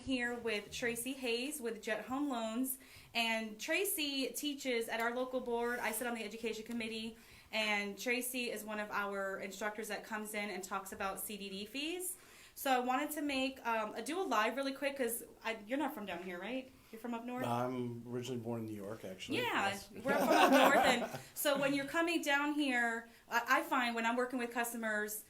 here with Tracy Hayes with Jet Home Loans. And Tracy teaches at our local board. I sit on the education committee. And Tracy is one of our instructors that comes in and talks about CDD fees. So I wanted to do a live really quick because you're not from down here, right? You're from up north? I'm originally born in New York, actually. Yeah, Yes. we're from up north. And so when you're coming down here, I find when I'm working with customers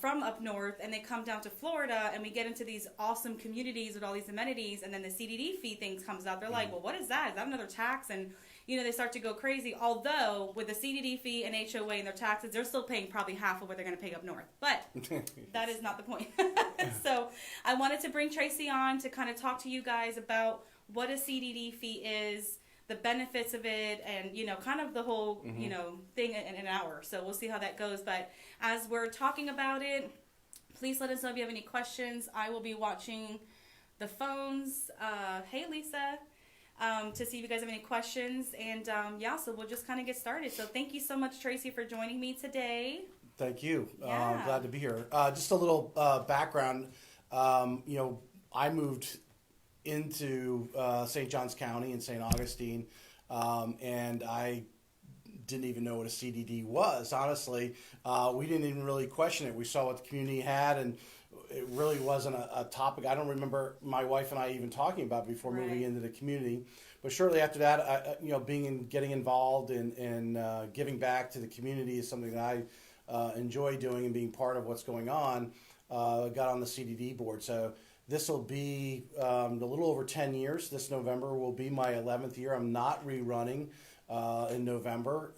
from up north and they come down to Florida and we get into these awesome communities with all these amenities and then the CDD fee thing comes out, they're like, well, what is that? Is that another tax? And they start to go crazy. Although with the CDD fee and HOA and their taxes, they're still paying probably half of what they're going to pay up north. But that is not the point. So I wanted to bring Tracy on to kind of talk to you guys about what a CDD fee is, the benefits of it, and kind of the whole thing in an hour. So we'll see how that goes. But as we're talking about it, please let us know if you have any questions. I will be watching the phones. Hey, Lisa. To see if you guys have any questions. And so we'll just kind of get started. So thank you so much, Tracy, for joining me today. Thank you. Yeah. Glad to be here. Just a little background. I moved into St. Johns County in St. Augustine, and I didn't even know what a CDD was, honestly. We didn't even really question it. We saw what the community had, and it really wasn't a topic. I don't remember my wife and I even talking about before moving into the community. But shortly after that, getting involved and giving back to the community is something that I enjoy doing and being part of what's going on. Got on the CDD board. So this will be a little over 10 years. This November will be my 11th year. I'm not rerunning in November.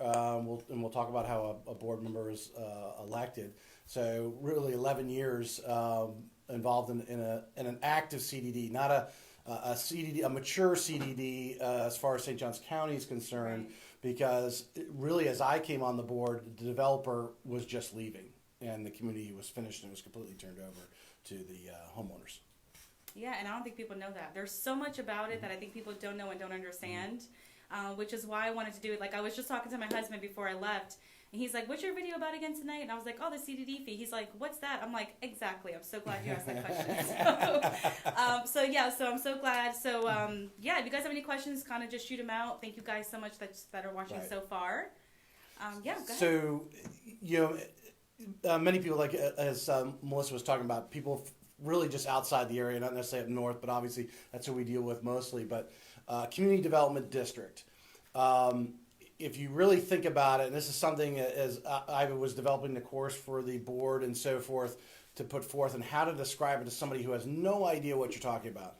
We'll talk about how a board member is elected. So really 11 years involved in an active CDD, not a CDD, a mature CDD as far as St. Johns County is concerned, because really as I came on the board, the developer was just leaving and the community was finished and it was completely turned over to the homeowners. Yeah, and I don't think people know that. There's so much about it that I think people don't know and don't understand, which is why I wanted to do it. Like, I was just talking to my husband before I left, and he's like, what's your video about again tonight? And I was like, oh, the CDD fee. He's like, what's that? I'm like, exactly. I'm so glad you asked that question. So I'm so glad. So, if you guys have any questions, kind of just shoot them out. Thank you guys so much that are watching so far. Go ahead. So, many people, like as Melissa was talking about, people really just outside the area, not necessarily up north, but obviously that's who we deal with mostly. But community development district. If you really think about it, and this is something as I was developing the course for the board and so forth to put forth, and how to describe it to somebody who has no idea what you're talking about.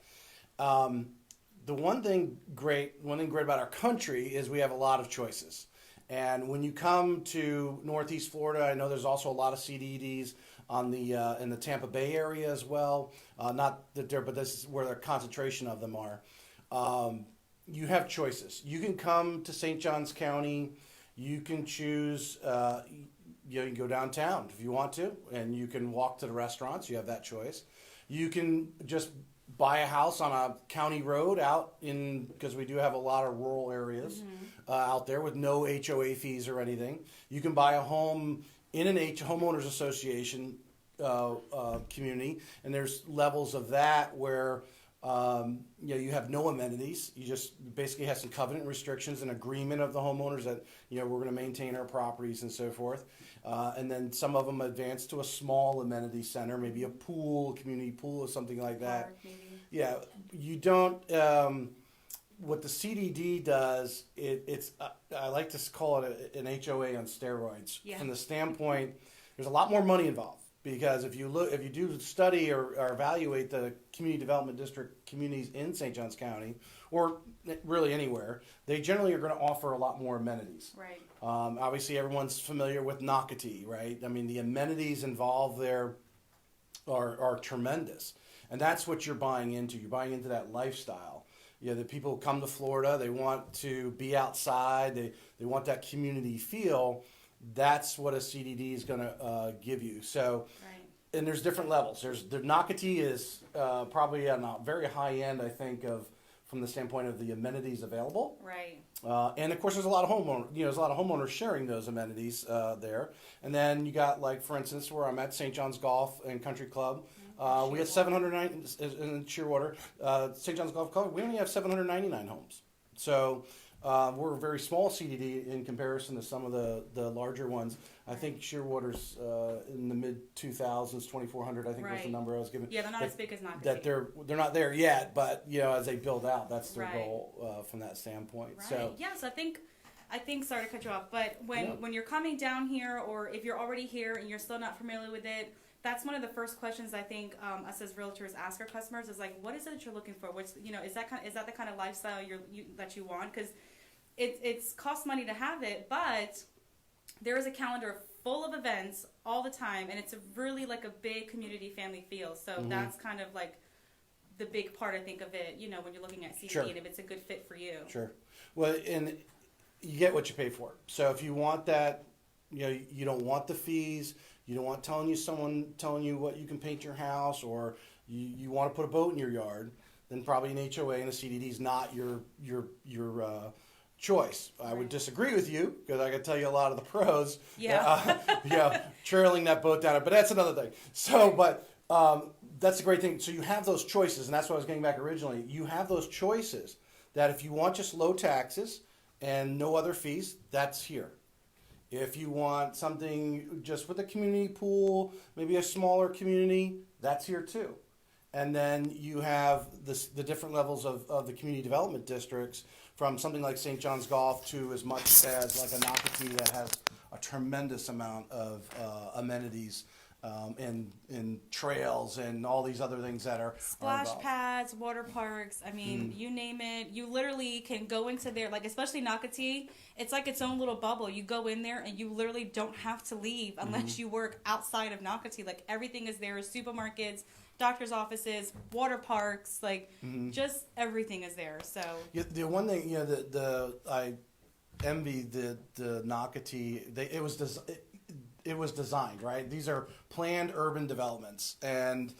The one thing great about our country is we have a lot of choices. And when you come to Northeast Florida, I know there's also a lot of CDDs on the in the Tampa Bay area as well. Not that there, but this is where the concentration of them are. You have choices. You can come to St. Johns County. You can choose. You can go downtown if you want to, and you can walk to the restaurants. You have that choice. You can just buy a house on a county road out in, because we do have a lot of rural areas out there with no HOA fees or anything. You can buy a home in an homeowners association community, and there's levels of that where you have no amenities. You just basically have some covenant restrictions and agreement of the homeowners that we're going to maintain our properties and so forth. And then some of them advance to a small amenity center, maybe a pool, community pool or something like that. Park, maybe. Yeah, you don't. What the CDD does, it's I like to call it an HOA on steroids. Yeah. From the standpoint, there's a lot more money involved. Because if you do study or evaluate the community development district communities in St. Johns County, or really anywhere, they generally are going to offer a lot more amenities. Right. Obviously, everyone's familiar with Nocatee, right? I mean, the amenities involved there are tremendous, and that's what you're buying into. You're buying into that lifestyle. The people come to Florida, they want to be outside, they want that community feel. That's what a CDD is going to give you. So, and there's different levels. The Nocatee is probably on a very high end, I think, from the standpoint of the amenities available. Right. And of course, there's a lot of homeowners sharing those amenities there. And then you got, like, for instance, where I'm at, St. John's Golf and Country Club. We have 709 in Shearwater. St. John's Golf Club, we only have 799 homes. So we're a very small CDD in comparison to some of the larger ones. I think Shearwater's in the mid 2000s, 2,400. I think was the number I was given. Yeah, they're not as big as Nocatee. That they're not there yet, but as they build out, that's their Right. goal from that standpoint. Right. So So I think sorry to cut you off, but when you're coming down here, or if you're already here and you're still not familiar with it, that's one of the first questions I think us as realtors ask our customers is like, what is it that you're looking for? Which is that the kind of lifestyle that you want? Because it's costs money to have it, but there is a calendar full of events all the time, and it's really like a big community family feel. So that's kind of like the big part I think of it. When you're looking at CDD, Sure. and if it's a good fit for you. Sure. Well, and you get what you pay for. So if you want that, you don't want the fees. You don't want someone telling you what you can paint your house, or you want to put a boat in your yard. Then probably an HOA and a CDD is not your choice. I would disagree with you because I can tell you a lot of the pros. Trailing that boat down. But that's another thing. So, but that's a great thing. So you have those choices, and that's what I was getting back originally. You have those choices that if you want just low taxes and no other fees, that's here. If you want something just with a community pool, maybe a smaller community, that's here too. And then you have the different levels of the community development districts, from something like St. John's Golf to as much as like a Nocatee that has a tremendous amount of amenities and trails and all these other things that are Splash involved. pads, water parks. I mean, you name it. You literally can go into there, like especially Nocatee. It's like its own little bubble. You go in there and you literally don't have to leave unless you work outside of Nocatee. Like everything is there. Supermarkets, doctor's offices, water parks, like just everything is there. So The one thing I envy the Nocatee. It was designed right. These are planned urban developments, and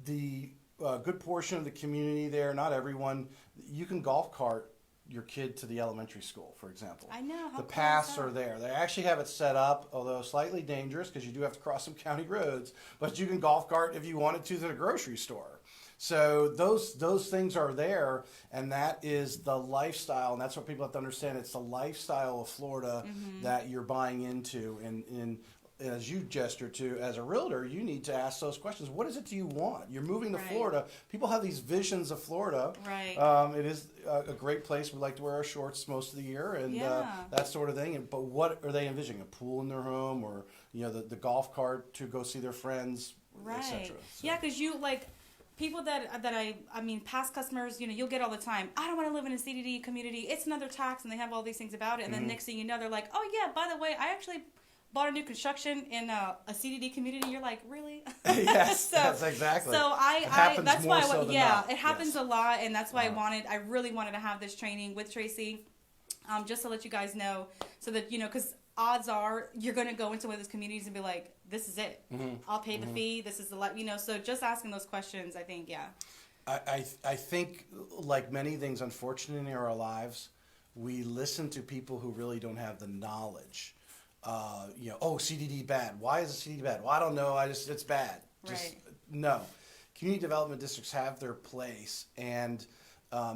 the good portion of the community there. Not everyone. You can golf cart your kid to the elementary school, for example. I know. How the cool paths is that? are there. They actually have it set up, although slightly dangerous because you do have to cross some county roads. But you can golf cart if you wanted to the grocery store. So those things are there, and that is the lifestyle, and that's what people have to understand. It's the lifestyle of Florida that you're buying into, and as you gestured to, as a realtor, you need to ask those questions. What is it do you want? You're moving to Florida. People have these visions of Florida. Right. It is a great place. We like to wear our shorts most of the year and that sort of thing. But what are they envisioning? A pool in their home, or the golf cart to go see their friends, etc. So. Yeah, because you like people that I mean past customers. You'll get all the time. I don't want to live in a CDD community. It's another tax, and they have all these things about it. And then next thing you know, they're like, oh yeah, by the way, I actually bought a new construction in a CDD community. You're like, really? Yes, that's exactly. So that's why it happens a lot, and that's why I really wanted to have this training with Tracy, just to let you guys know, so that because odds are you're going to go into one of those communities and be like, this is it. I'll pay the fee. This is the so just asking those questions, I think, I think, like many things, unfortunately, in our lives, we listen to people who really don't have the knowledge. CDD bad. Why is a CDD bad? Well, I don't know. It's bad. No. Community development districts have their place, and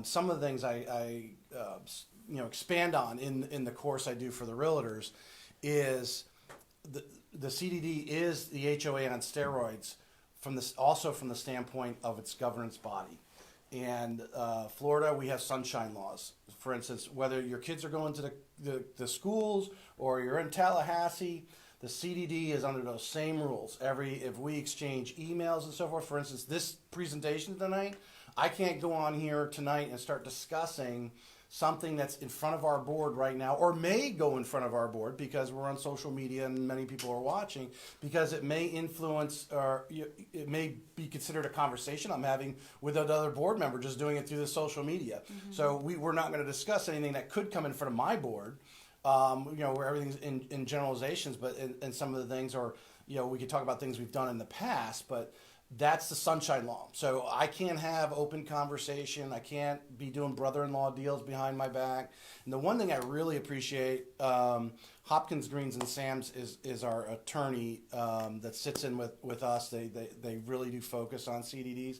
some of the things I expand on in the course I do for the realtors is the CDD is the HOA on steroids also from the standpoint of its governance body. And Florida, we have sunshine laws. For instance, whether your kids are going to the schools or you're in Tallahassee, the CDD is under those same rules. If we exchange emails and so forth, for instance, this presentation tonight, I can't go on here tonight and start discussing something that's in front of our board right now, or may go in front of our board because we're on social media and many people are watching, because it may influence or it may be considered a conversation I'm having with another board member, just doing it through the social media. So we're not going to discuss anything that could come in front of my board, where everything's in generalizations, but in some of the things are, we could talk about things we've done in the past, but that's the sunshine law. So I can't have open conversation. I can't be doing brother-in-law deals behind my back. And the one thing I really appreciate, Hopkins, Greens, and Sam's is our attorney that sits in with us. They really do focus on CDDs.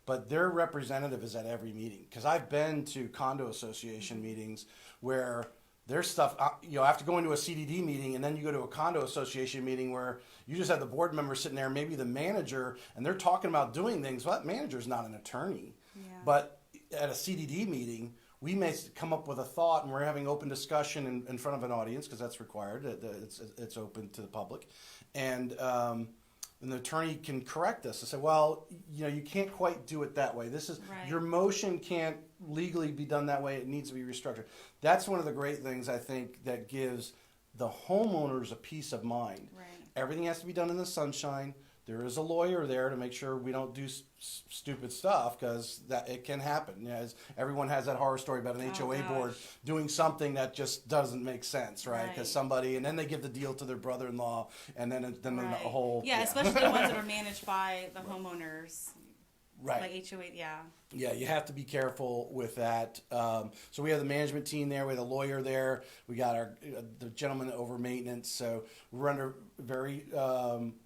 But their representative is at every meeting. Because I've been to condo association meetings where there's stuff, after going to a CDD meeting and then you go to a condo association meeting where you just have the board member sitting there, maybe the manager, and they're talking about doing things. Well, that manager's not an attorney. Yeah. But at a CDD meeting, we may come up with a thought and we're having open discussion in front of an audience because that's required. It's open to the public. And the attorney can correct us and say, well, you can't quite do it that way. This is Right. Your motion can't legally be done that way. It needs to be restructured. That's one of the great things I think that gives the homeowners a peace of mind. Right. Everything has to be done in the sunshine. There is a lawyer there to make sure we don't do stupid stuff because that it can happen. As everyone has that horror story about an HOA board doing something that just doesn't make sense, right? Because somebody, and then they give the deal to their brother-in-law, and then the whole especially the ones that are managed by the homeowners. Right. Like HOA, Yeah, you have to be careful with that. So we have the management team there. We have the lawyer there. We got the gentleman over maintenance. So we're under very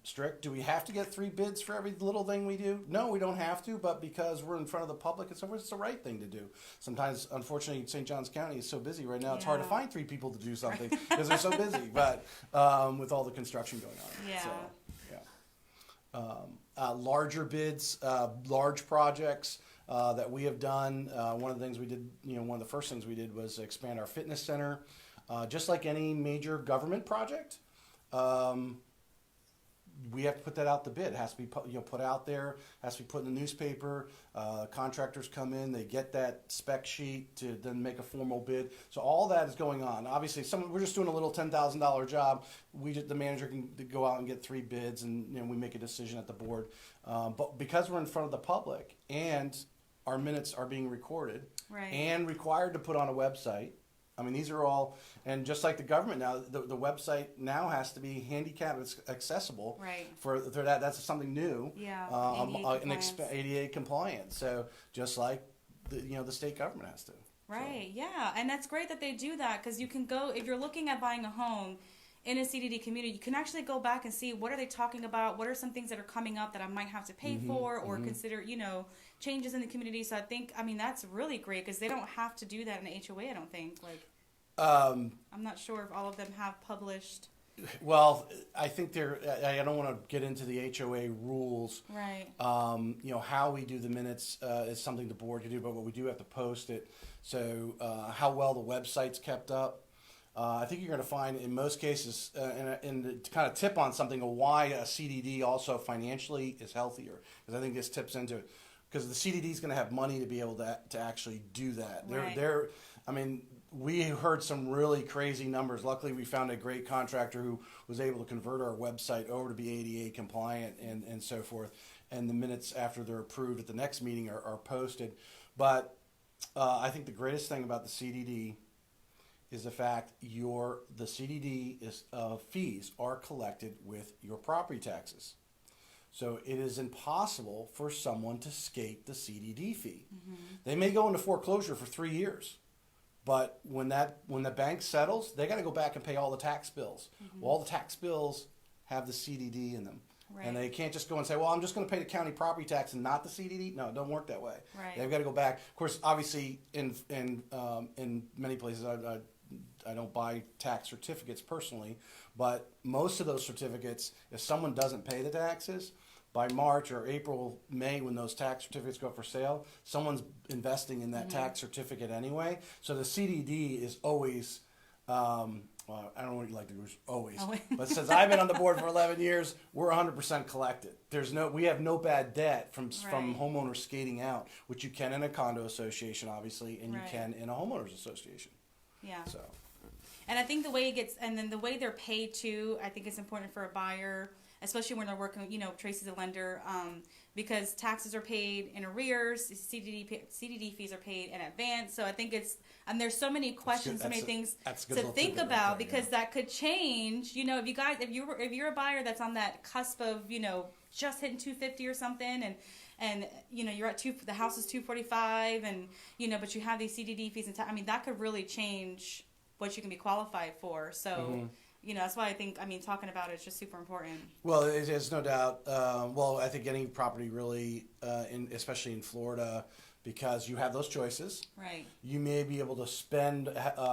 strict. Do we have to get 3 bids for every little thing we do? No, we don't have to. But because we're in front of the public, it's the right thing to do. Sometimes, unfortunately, St. Johns County is so busy right now. It's hard to find 3 people to do something because they're so busy. But with all the construction going on. Yeah. So, larger bids, large projects that we have done. One of the things we did, one of the first things we did was expand our fitness center. Just like any major government project, we have to put that out to bid. It has to be put out there, has to be put in the newspaper. Contractors come in, they get that spec sheet to then make a formal bid. So all that is going on. Obviously, we're just doing a little $10,000 job. The manager can go out and get 3 bids, and we make a decision at the board. But because we're in front of the public and our minutes are being recorded and required to put on a website. I mean, these are all, and just like the government now, the website now has to be handicap accessible. Right. For that, that's something new. Yeah. ADA compliant. So just like the state government has to. Right. So. Yeah, and that's great that they do that because you can go if you're looking at buying a home in a CDD community, you can actually go back and see what are they talking about, what are some things that are coming up that I might have to pay for or consider, changes in the community. So I mean, that's really great because they don't have to do that in an HOA, I don't think. I'm not sure if all of them have published. Well, I think I don't want to get into the HOA rules. Right. How we do the minutes is something the board can do, but we do have to post it. So how well the website's kept up. I think you're going to find in most cases, and to kind of tip on something of why a CDD also financially is healthier, because I think this tips into it. Because the CDD is going to have money to be able to actually do that. Right. We heard some really crazy numbers. Luckily, we found a great contractor who was able to convert our website over to be ADA compliant and so forth. And the minutes after they're approved at the next meeting are posted. But I think the greatest thing about the CDD is the fact the CDD fees are collected with your property taxes. So it is impossible for someone to escape the CDD fee. They may go into foreclosure for 3 years, but when the bank settles, they got to go back and pay all the tax bills. Well, all the tax bills have the CDD in them. Right. And they can't just go and say, well, I'm just going to pay the county property tax and not the CDD. No, it don't work that way. Right. They've got to go back. Of course, obviously, in many places, I don't buy tax certificates personally, but most of those certificates, if someone doesn't pay the taxes, by March or April, May, when those tax certificates go up for sale, someone's investing in that tax certificate anyway. So the CDD is always, I don't know what you like to do, always. But since I've been on the board for 11 years, we're 100% collected. We have no bad debt from homeowners skating out, which you can in a condo association, obviously, and you can in a homeowners association. Yeah. So. And I think the way the way they're paid too, I think it's important for a buyer, especially when they're working, Tracy's a lender, because taxes are paid in arrears, CDD fees are paid in advance. So I think and there's so many questions, so many things to think about because that could change. If you're a buyer that's on that cusp of, just hitting 250 or something, and you're at the house is 245, and but you have these CDD fees and I mean, that could really change what you can be qualified for. So that's why I think, talking about it is just super important. Well, there's no doubt. Well, I think any property really, especially in Florida, because you have those choices. Right. You may be able to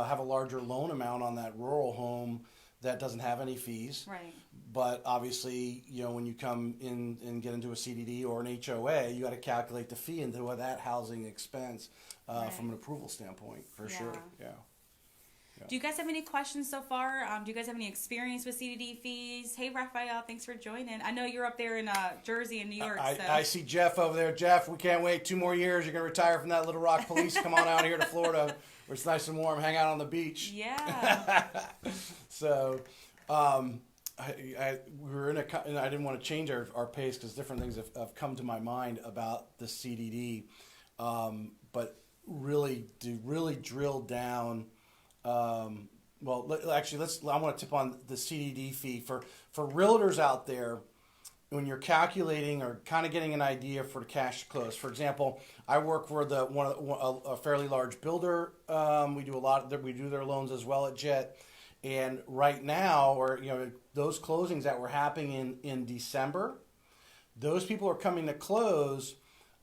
have a larger loan amount on that rural home that doesn't have any fees. Right. But obviously, when you come in and get into a CDD or an HOA, you got to calculate the fee into that housing expense from an approval standpoint, for sure. Yeah. Do you guys have any questions so far? Do you guys have any experience with CDD fees? Hey, Raphael, thanks for joining. I know you're up there in Jersey and New York. I see Jeff over there. Jeff, we can't wait 2 more years. You're going to retire from that Little Rock Police. Come on out here to Florida where it's nice and warm. Hang out on the beach. Yeah. So we were and I didn't want to change our pace because different things have come to my mind about the CDD. But really drill down. Actually, I want to tip on the CDD fee for realtors out there. When you're calculating or kind of getting an idea for the cash to close, for example, I work for a fairly large builder. We do their loans as well at Jet, and right now, or those closings that were happening in December, those people are coming to close.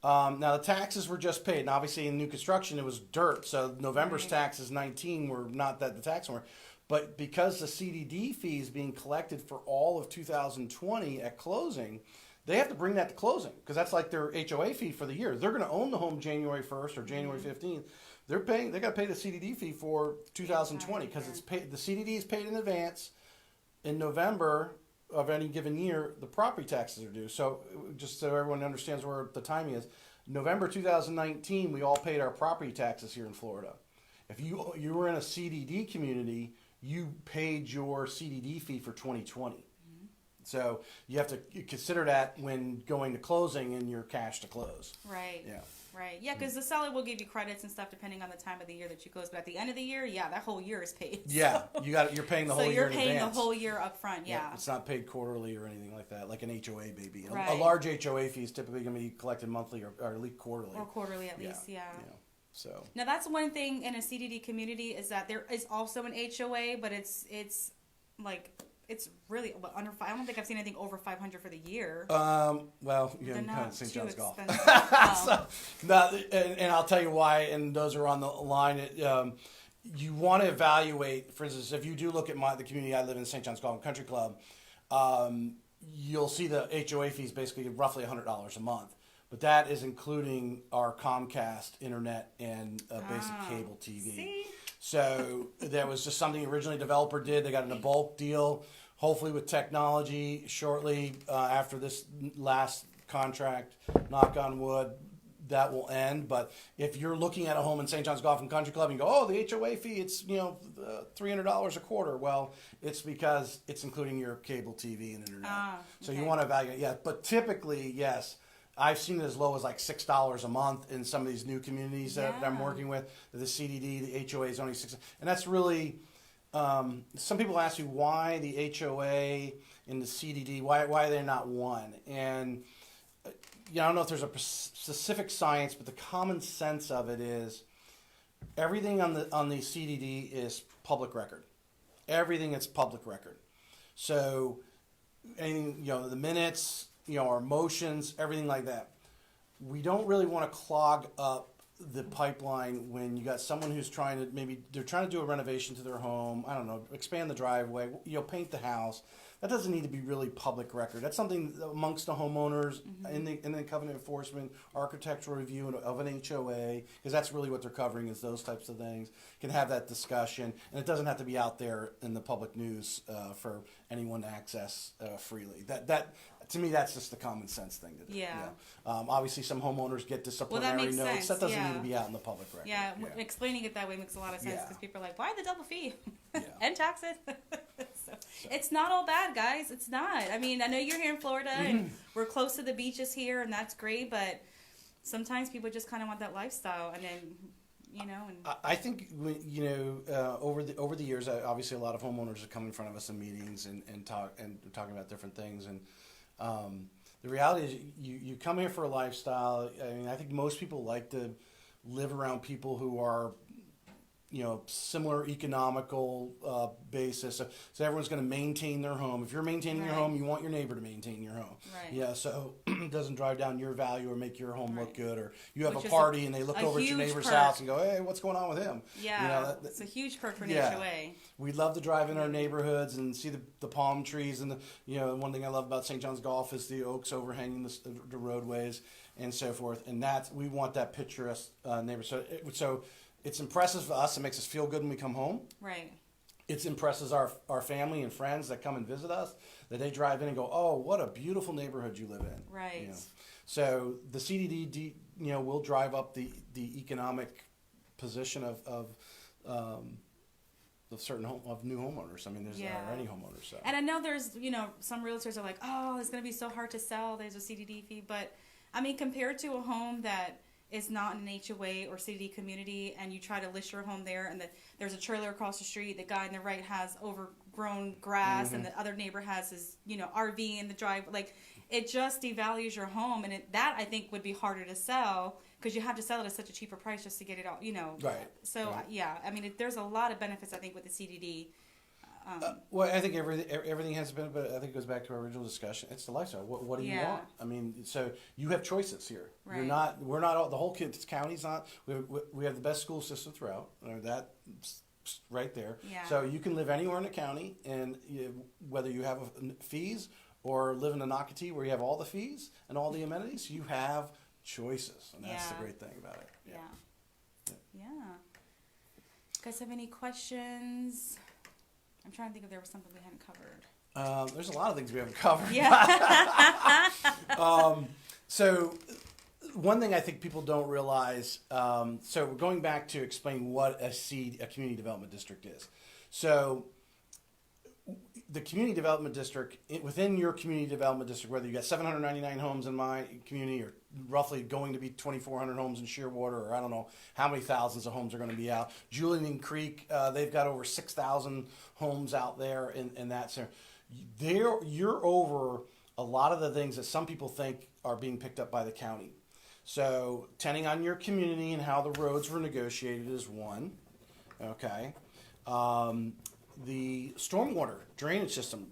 Now the taxes were just paid, and obviously in new construction it was dirt. So November's taxes 19 were not that the tax were, but because the CDD fee is being collected for all of 2020 at closing, they have to bring that to closing because that's like their HOA fee for the year. They're going to own the home January 1st or January 15th. They got to pay the CDD fee for 2020 because it's paid. The CDD is paid in advance. In November of any given year, the property taxes are due. So just so everyone understands where the timing is, November 2019, we all paid our property taxes here in Florida. If you were in a CDD community, you paid your CDD fee for 2020. Mm-hmm. So you have to consider that when going to closing and your cash to close. Right. Yeah. Right. Yeah, because the seller will give you credits and stuff depending on the time of the year that you close. But at the end of the year, that whole year is paid. Yeah, so. You're paying the whole year in advance. So you're paying the whole year up front, yeah. It's not paid quarterly or anything like that, like an HOA baby. Right. A large HOA fee is typically going to be collected monthly or at least quarterly. Or quarterly at least, yeah. So now that's one thing in a CDD community is that there is also an HOA, but it's like... It's really under. I don't think I've seen anything over 500 for the year. Well, kind of St. John's Golf. And I'll tell you why. And those are on the line. You want to evaluate. For instance, if you do look at the community I live in, St. John's Golf and Country Club, you'll see the HOA fees basically roughly $100 a month. But that is including our Comcast internet and basic cable TV. See? So that was just something originally developer did. They got in a bulk deal. Hopefully with technology shortly after this last contract, knock on wood, that will end. But if you're looking at a home in St. John's Golf and Country Club and you go, the HOA fee, it's $300 a quarter. Well, it's because it's including your cable TV and internet. So you want to evaluate, but typically, yes. I've seen it as low as like $6 a month in some of these new communities that I'm working with. The CDD, the HOA is only $6, and that's really. Some people ask me why the HOA and the CDD, why are they not one? And I don't know if there's a specific science, but the common sense of it is everything on the CDD is public record. Everything is public record. So anything, the minutes. Our motions, everything like that. We don't really want to clog up the pipeline when you got someone who's they're trying to do a renovation to their home. I don't know, expand the driveway, paint the house. That doesn't need to be really public record. That's something amongst the homeowners in the covenant enforcement, architectural review of an HOA, because that's really what they're covering is those types of things. Can have that discussion, and it doesn't have to be out there in the public news for anyone to access freely. That to me, that's just the common sense thing to do. Yeah. Obviously, some homeowners get disciplinary notes. Sense. That doesn't need to be out in the public record. Yeah, explaining it that way makes a lot of sense because people are like, why the double fee? And taxes? So, it's not all bad, guys. It's not. I mean, I know you're here in Florida and we're close to the beaches here, and that's great, but sometimes people just kind of want that lifestyle, and then... And I think over the years, obviously a lot of homeowners have come in front of us in meetings and talking about different things, and the reality is you come here for a lifestyle. I mean, I think most people like to live around people who are, similar economical basis. So everyone's going to maintain their home. If you're maintaining your Right. home, you want your neighbor to maintain your home. Right. Yeah, so it doesn't drive down your value or make your home look Right. good. Or you have Which a is party and they look a over at your huge neighbor's perk. house and go, hey, what's going on with him? Yeah, it's a huge perk for an yeah. HOA. We love to drive in our neighborhoods and see the palm trees and one thing I love about St. John's Golf is the oaks overhanging the roadways and so forth. And we want that picturesque neighbor. So it's impressive for us. It makes us feel good when we come home. Right. It impresses our family and friends that come and visit us, that they drive in and go, oh, what a beautiful neighborhood you live in. Right. So the CDD, will drive up the economic position of certain of new homeowners. I mean, there's already homeowners. So. And I know there's, some realtors are like, oh, it's going to be so hard to sell. There's a CDD fee. But, I mean, compared to a home that is not in an HOA or CDD community and you try to list your home there and there's a trailer across the street, the guy on the right has overgrown grass and the other neighbor has his, RV in the drive. Like, it just devalues your home. And that, I think, would be harder to sell because you have to sell it at such a cheaper price just to get it all, Right. So, right. Yeah, I mean, there's a lot of benefits, I think, with the CDD. Well, I think everything has a benefit, but I think it goes back to our original discussion. It's the lifestyle. What do you want? I mean, so you have choices here. Right. We're not the whole county's not. We have the best school system throughout. That's right there. Yeah. So you can live anywhere in the county, and whether you have fees or live in a Nocatee where you have all the fees and all the amenities, you have choices, and that's the great thing about it. Yeah. You guys have any questions? I'm trying to think if there was something we hadn't covered. There's a lot of things we haven't covered. Yeah. So one thing I think people don't realize, so we're going back to explain what a community development district is. So the community development district, within your community development district, whether you got 799 homes in my community or roughly going to be 2,400 homes in Shearwater, or I don't know how many thousands of homes are going to be out. Julian Creek, they've got over 6,000 homes out there in that center. You're over a lot of the things that some people think are being picked up by the county. So depending on your community and how the roads were negotiated is one. Okay. The stormwater drainage system.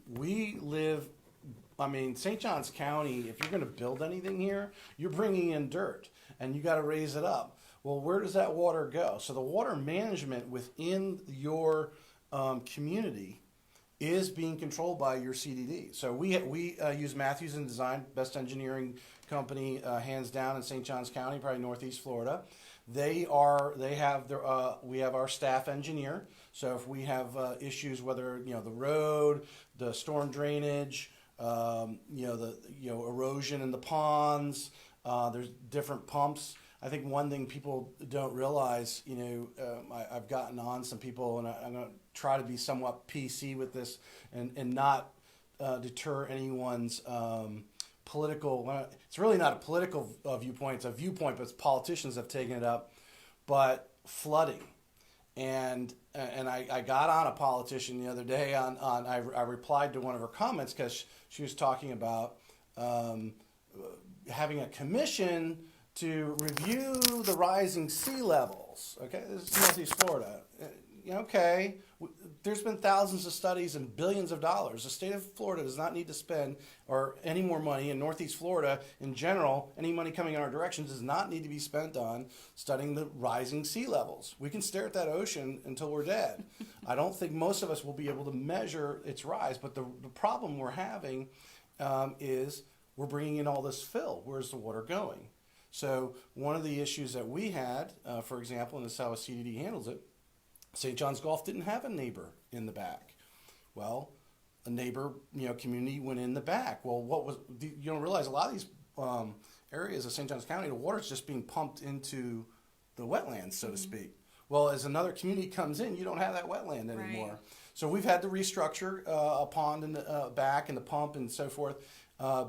St. John's County, if you're going to build anything here, you're bringing in dirt and you got to raise it up. Well, where does that water go? So the water management within your community is being controlled by your CDD. So we use Matthews and Design, best engineering company hands down in St. John's County, probably Northeast Florida. We have our staff engineer. So if we have issues, whether the road, the storm drainage, erosion in the ponds, there's different pumps. I think one thing people don't realize, I've gotten on some people, and I'm going to try to be somewhat PC with this and not deter anyone's political. It's really not a political viewpoint; it's a viewpoint, but politicians have taken it up. But flooding, and I got on a politician the other day I replied to one of her comments because she was talking about having a commission to review the rising sea levels. Okay, this is Northeast Florida. Okay, there's been thousands of studies and billions of dollars. The state of Florida does not need to spend or any more money, in Northeast Florida in general, any money coming in our direction does not need to be spent on studying the rising sea levels. We can stare at that ocean until we're dead. I don't think most of us will be able to measure its rise, but the problem we're having is we're bringing in all this fill. Where's the water going? So one of the issues that we had, for example, and this is how a CDD handles it, St. John's Golf didn't have a neighbor in the back. Well, a neighbor, community went in the back. Well, you don't realize a lot of these areas of St. John's County, the water's just being pumped into the wetlands, so to speak. Well, as another community comes in, you don't have that wetland anymore. Right. So we've had to restructure a pond in the back and the pump and so forth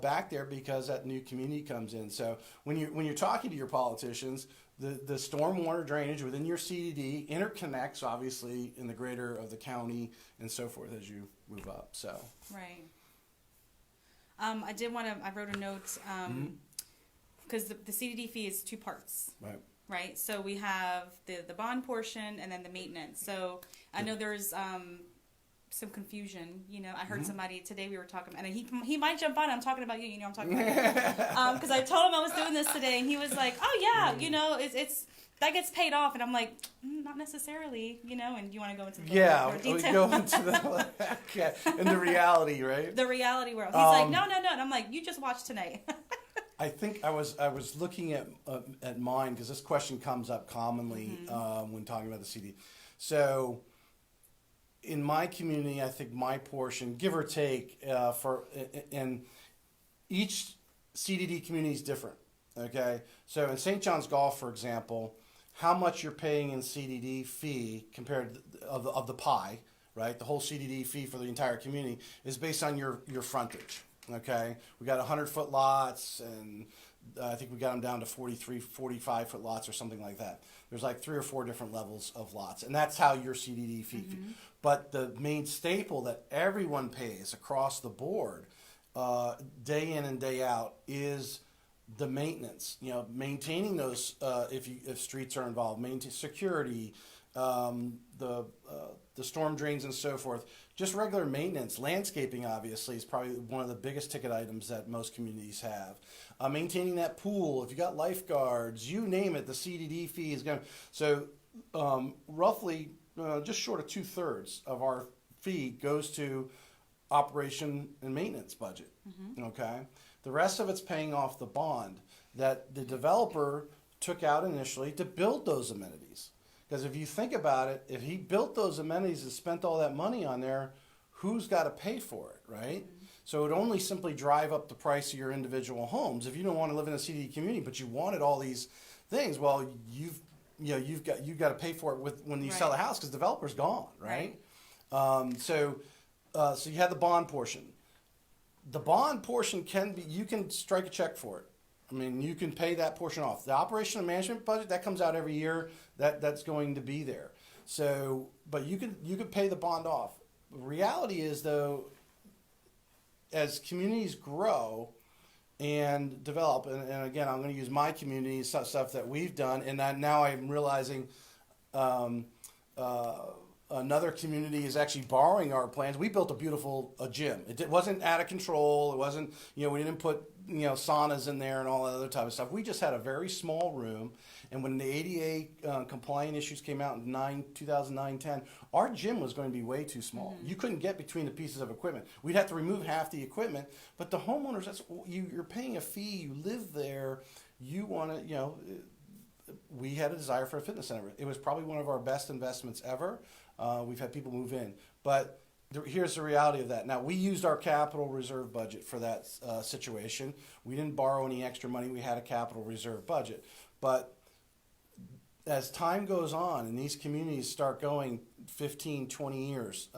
back there because that new community comes in. So when you're talking to your politicians, the stormwater drainage within your CDD interconnects, obviously, in the greater of the county and so forth as you move up. So right. I did want to. I wrote a note because the CDD fee is two parts. Right. Right. So we have the bond portion and then the maintenance. So I know there's some confusion. You know, I heard somebody today we were talking, and he might jump on. I'm talking about you. You know, I'm talking about you. Because I told him I was doing this today, and he was like, "Oh yeah, you know, it's that gets paid off," and I'm like, "Not necessarily," you know. And you want to go into more detail? We go into in the reality, right? The reality world. He's like, no, and I'm like, you just watch tonight. I think I was looking at mine because this question comes up commonly when talking about the CD. So, in my community, I think my portion, give or take, and each CDD community is different. Okay, so in St. John's Golf, for example, how much you're paying in CDD fee compared of the pie, right? The whole CDD fee for the entire community is based on your frontage. Okay, we got 100-foot lots, and I think we got them down to 43, 45-foot lots or something like that. There's like 3 or 4 different levels of lots, and that's how your CDD fee. But the main staple that everyone pays across the board, day in and day out, is the maintenance. You know, maintaining those if streets are involved, maintain security, the storm drains and so forth. Just regular maintenance. Landscaping, obviously, is probably one of the biggest ticket items that most communities have. Maintaining that pool, if you got lifeguards, you name it, the CDD fee is going to... So roughly just short of 2/3 of our fee goes to operation and maintenance budget. Okay? The rest of it's paying off the bond that the developer took out initially to build those amenities. Because if you think about it, if he built those amenities and spent all that money on there, who's got to pay for it, right? So it would only simply drive up the price of your individual homes. If you don't want to live in a CDD community, but you wanted all these things, well, you've got to pay for it when you sell a house because the developer's gone, right? So you have the bond portion. The bond portion you can strike a check for it. I mean, you can pay that portion off. The operation and management budget, that comes out every year. That's going to be there. So, but you can pay the bond off. The reality is, though, as communities grow and develop, and again, I'm going to use my community, stuff that we've done, and now I'm realizing another community is actually borrowing our plans. We built a beautiful gym. It wasn't out of control. It wasn't, we didn't put, saunas in there and all that other type of stuff. We just had a very small room. And when the ADA compliant issues came out in 2009-10, our gym was going to be way too small. You couldn't get between the pieces of equipment. We'd have to remove half the equipment. But the homeowners, you're paying a fee. You live there. You want to, we had a desire for a fitness center. It was probably one of our best investments ever. We've had people move in. But here's the reality of that. Now, we used our capital reserve budget for that situation. We didn't borrow any extra money. We had a capital reserve budget. But as time goes on and these communities start going 15, 20 years,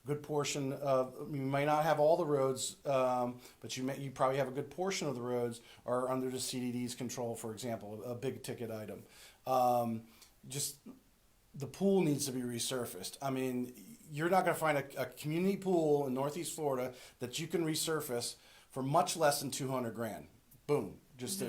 good portion of, you may not have all the roads, but you probably have a good portion of the roads are under the CDD's control, for example, a big ticket item. Just the pool needs to be resurfaced. I mean, you're not going to find a community pool in Northeast Florida that you can resurface for much less than $200,000. Boom. Just to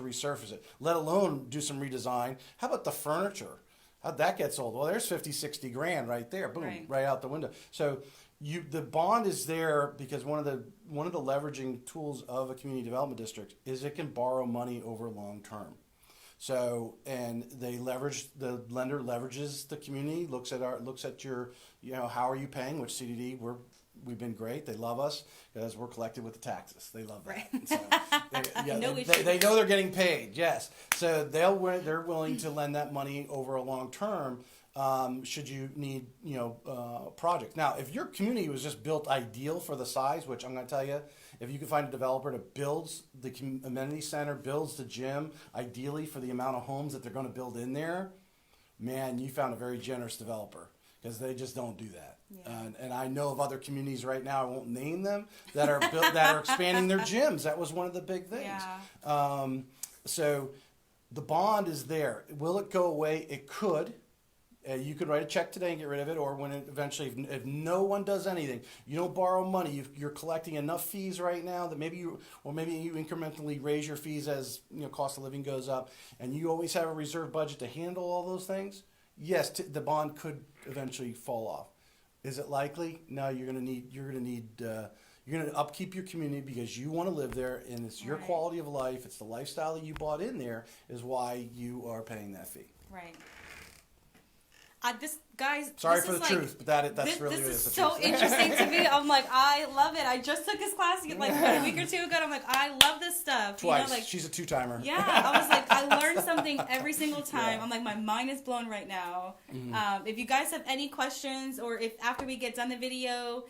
resurface it, let alone do some redesign. How about the furniture? How'd that gets old? Well, there's 50, 60 grand right there. Boom, right out the window. So the bond is there because one of the leveraging tools of a community development district is it can borrow money over long term. So, and the lender leverages the community, looks at your, how are you paying, which CDD, we've been great. They love us because we're collected with the taxes. They love that. Right. So, they know they're getting paid. Yes. So they're willing to lend that money over a long term. Should you need projects. Now, if your community was just built ideal for the size, which I'm going to tell you, if you can find a developer that builds the amenity center, builds the gym, ideally for the amount of homes that they're going to build in there, man, you found a very generous developer. Because they just don't do that, and I know of other communities right now. I won't name them that are expanding their gyms. That was one of the big things. So the bond is there. Will it go away? It could. You could write a check today and get rid of it, or when it eventually, if no one does anything, you don't borrow money, you're collecting enough fees right now that maybe you incrementally raise your fees as cost of living goes up, and you always have a reserve budget to handle all those things. Yes, the bond could eventually fall off. Is it likely? No, you're going to upkeep your community because you want to live there, and it's your quality of life. It's the lifestyle that you bought in there is why you are paying that fee. Right. Guys. Sorry for the truth, but that's really this what is the so truth. interesting to me. I'm like, I love it. I just took his class like a week or two ago. And I'm like, I love this stuff. Twice. She's a 2-timer. Yeah, I was like, I learned something every single time. Yeah. I'm like, my mind is blown right now. Mm-hmm. If you guys have any questions, or if after we get done the video,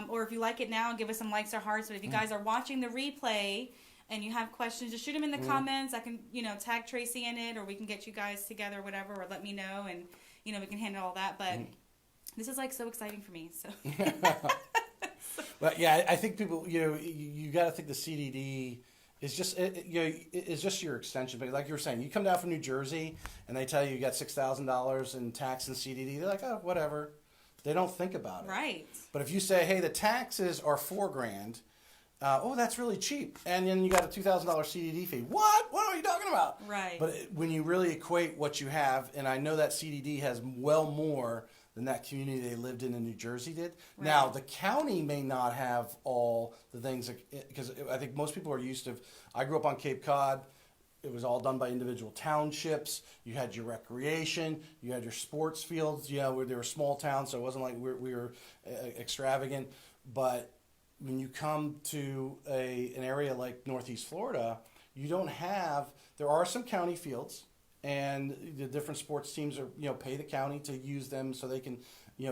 or if you like it now, give us some likes or hearts. But if you guys are watching the replay and you have questions, just shoot them in the comments. I can, tag Tracy in it, or we can get you guys together, whatever, or let me know, and we can handle all that. But this is like so exciting for me. So. But yeah, I think people, you got to think the CDD is just, it's just your extension. But like you were saying, you come down from New Jersey and they tell you got $6,000 in tax and CDD. They're like, oh, whatever. They don't think about it. Right. But if you say, hey, the taxes are $4,000, oh, that's really cheap. And then you got a $2,000 CDD fee. What? What are you talking about? Right. But when you really equate what you have, and I know that CDD has well more than that community they lived in New Jersey did. Right. Now, the county may not have all the things, because I think most people are used to, I grew up on Cape Cod. It was all done by individual townships. You had your recreation. You had your sports fields, where they were small towns, so it wasn't like we were extravagant. But when you come to an area like Northeast Florida, you don't have, there are some county fields, and the different sports teams are, pay the county to use them so they can,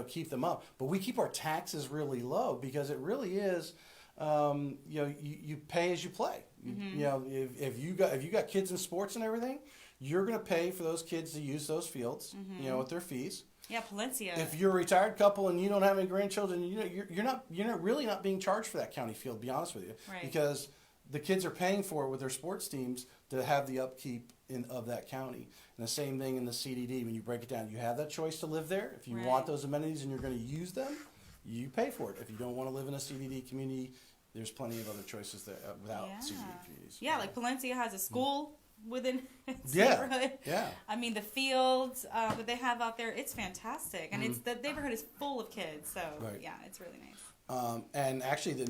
keep them up. But we keep our taxes really low because it really is, you pay as you play. Mm-hmm. If you got kids in sports and everything, you're going to pay for those kids to use those fields, with their fees. Yeah, Palencia. If you're a retired couple and you don't have any grandchildren, you're really not being charged for that county field. To be honest with you, right. Because the kids are paying for it with their sports teams to have the upkeep of that county. And the same thing in the CDD. When you break it down, you have that choice to live there. If you want those amenities and you're going to use them, you pay for it. If you don't want to live in a CDD community, there's plenty of other choices there without CDD communities. Yeah, like Palencia has a school within its neighborhood. Yeah. I mean, the fields that they have out there, it's fantastic. And it's the neighborhood is full of kids. So, yeah, it's really nice. And actually,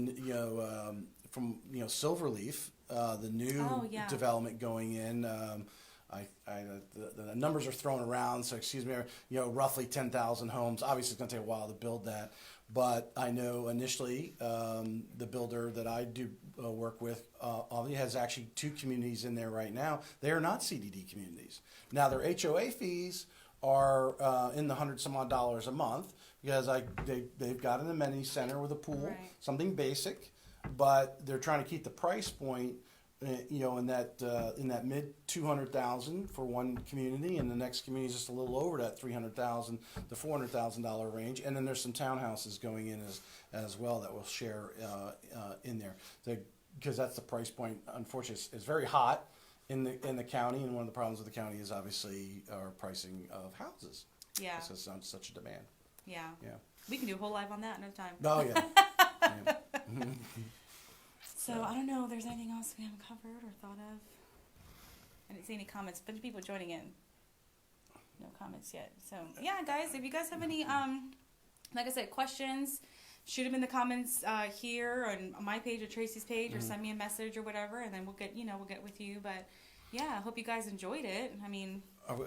from Silverleaf, the new development going in, the numbers are thrown around, so excuse me, roughly 10,000 homes. Obviously, it's going to take a while to build that. But I know initially the builder that I do work with has actually 2 communities in there right now. They are not CDD communities. Now, their HOA fees are in the $100-some-odd a month because they've got an amenity center with a pool, something basic, but they're trying to keep the price point in that mid $200,000 for one community, and the next community is just a little over that $300,000 to $400,000 range, and then there's some townhouses going in as well that will share in there, because that's the price point. Unfortunately, it's very hot in the county, and one of the problems with the county is obviously our pricing of houses. Yeah, because it's on such a demand. Yeah, we can do a whole live on that another time. Oh yeah. So I don't know if there's anything else we haven't covered or thought of. I didn't see any comments. A bunch of people joining in. No comments yet. So yeah, guys, if you guys have any, like I said, questions, shoot them in the comments here on my page or Tracy's page, or send me a message or whatever, and then we'll get with you. But yeah, I hope you guys enjoyed it. I mean,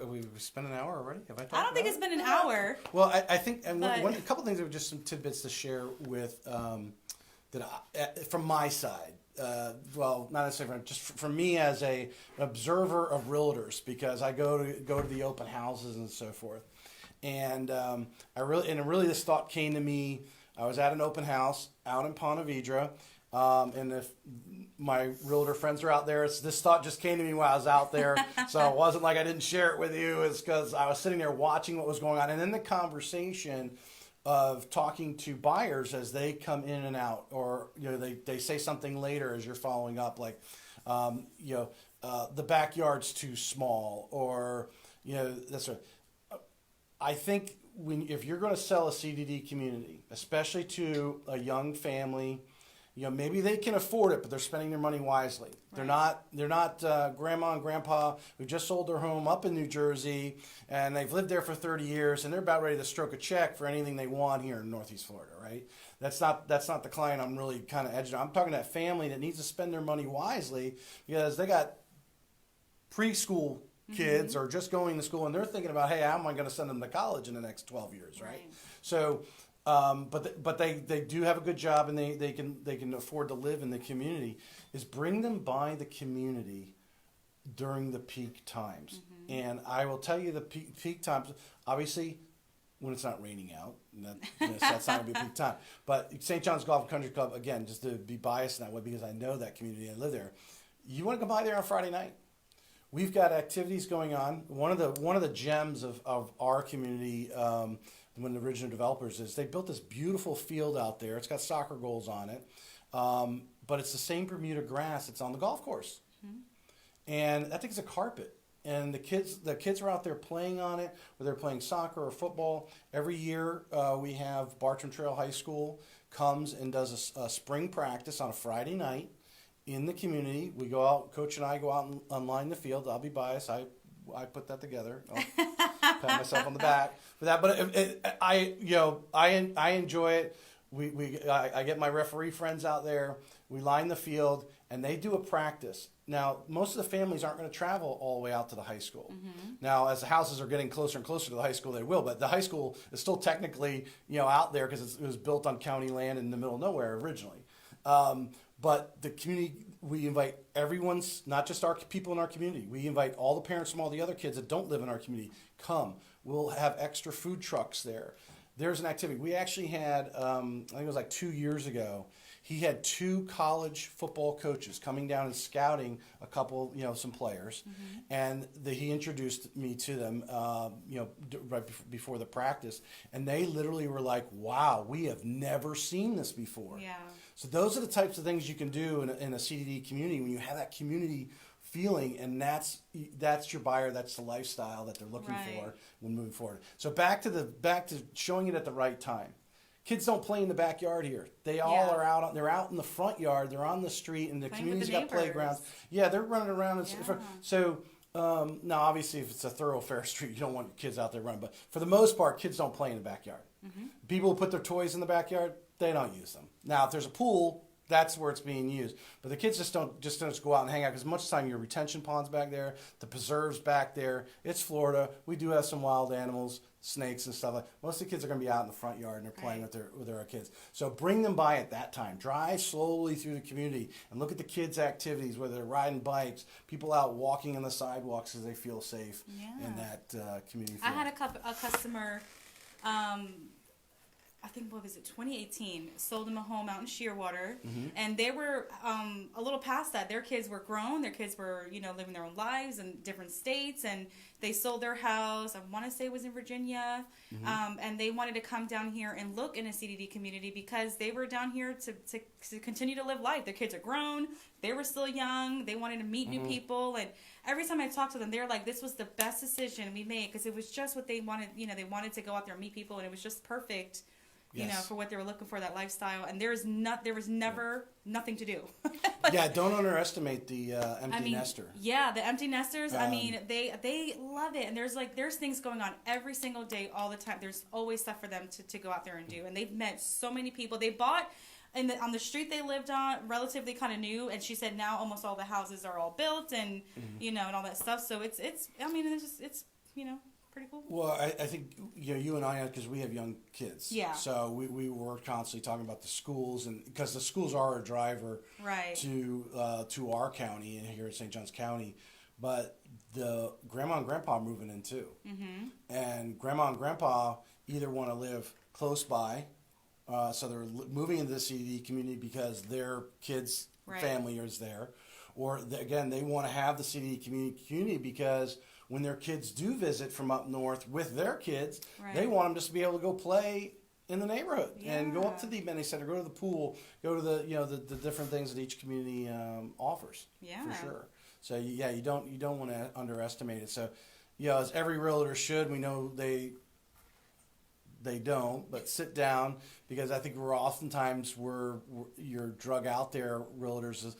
we spent an hour already. Have I talked I don't think it's been an hour. Well, I think a couple things that were just some tidbits to share with. From my side, well, not necessarily just from me as an observer of realtors, because I go to the open houses and so forth, and really this thought came to me. I was at an open house out in Ponte Vedra, and if my realtor friends are out there, this thought just came to me while I was out there, so it wasn't like I didn't share it with you. It's because I was sitting there watching what was going on, and in the conversation of talking to buyers as they come in and out, or they say something later as you're following up, like the backyard's too small, or that's right. I think if you're going to sell a CDD community, especially to a young family, maybe they can afford it, but they're spending their money wisely. Right. They're not grandma and grandpa who just sold their home up in New Jersey and they've lived there for 30 years and they're about ready to stroke a check for anything they want here in Northeast Florida, right? That's not the client I'm really kind of edging on. I'm talking that family that needs to spend their money wisely because they got preschool kids or just going to school and they're thinking about, hey, how am I going to send them to college in the next 12 years, right? So, but they do have a good job and they can afford to live in the community. Is bring them by the community during the peak times, and I will tell you the peak times. Obviously, when it's not raining out, that's not going to be a peak time. But St. John's Golf and Country Club, again, just to be biased in that way because I know that community, I live there. You want to come by there on Friday night. We've got activities going on. One of the gems of our community, when the original developers is, they built this beautiful field out there. It's got soccer goals on it, but it's the same Bermuda grass that's on the golf course, and I think it's a carpet. And the kids are out there playing on it, whether they're playing soccer or football. Every year we have Bartram Trail High School comes and does a spring practice on a Friday night. In the community, we go out. Coach and I go out and line the field. I'll be biased. I put that together. I'll pat myself on the back for that. But I enjoy it. I get my referee friends out there. We line the field, and they do a practice. Now, most of the families aren't going to travel all the way out to the high school. Now, as the houses are getting closer and closer to the high school, they will. But the high school is still technically out there because it was built on county land in the middle of nowhere originally. But the community, we invite everyone's, not just our people in our community. We invite all the parents from all the other kids that don't live in our community. Come. We'll have extra food trucks there. There's an activity. We actually had, I think it was like 2 years ago, he had 2 college football coaches coming down and scouting a couple, some players. And he introduced me to them, right before the practice. And they literally were like, wow, we have never seen this before. Yeah. So those are the types of things you can do in a CDD community when you have that community feeling, and that's your buyer. That's the lifestyle that they're looking for when moving forward. So back to showing it at the right time. Kids don't play in the backyard here. They all are out. They're out in the front yard. They're on the street, and the community's got playgrounds. Yeah, they're running around. So now, obviously, if it's a thoroughfare street, you don't want kids out there running. But for the most part, kids don't play in the backyard. People who put their toys in the backyard, they don't use them. Now, if there's a pool, that's where it's being used. But the kids just don't go out and hang out because much of the time your retention pond's back there, the preserve's back there. It's Florida. We do have some wild animals, snakes and stuff. Most of the kids are going to be out in the front yard and they're playing with their kids. So bring them by at that time. Drive slowly through the community and look at the kids' activities, whether they're riding bikes, people out walking on the sidewalks because they feel safe in that community feel. I had a customer. I think, 2018, sold them a home out in Shearwater, and they were a little past that. Their kids were grown. Their kids were, living their own lives in different states, and they sold their house. I want to say it was in Virginia, and they wanted to come down here and look in a CDD community because they were down here to continue to live life. Their kids are grown. They were still young. They wanted to meet new people, and every time I talked to them, they were like, this was the best decision we made because it was just what they wanted. They wanted to go out there and meet people, and it was just perfect. For what they were looking for, that lifestyle. And there was never nothing to do. Don't underestimate the empty nester. Yeah, the empty nesters, they love it. And there's things going on every single day, all the time. There's always stuff for them to go out there and do. And they've met so many people. They bought on the street they lived on, relatively kind of new. And she said now almost all the houses are all built and, and all that stuff. So it's pretty cool. Well, I think you and I, because we have young kids. Yeah. So we were constantly talking about the schools, and because the schools are a driver to our county and here in St. Johns County, but the grandma and grandpa are moving in too, and grandma and grandpa either want to live close by, so they're moving into the CDD community because their kids' family is there, or they want to have the CDD community because when their kids do visit from up north with their kids, they want them just to be able to go play in the neighborhood and go up to the amenity center, go to the pool, go to the different things that each community offers. Yeah, for sure. So you don't want to underestimate it. So as every realtor should, we know they they don't, but sit down, because I think you're drug out there, realtors, is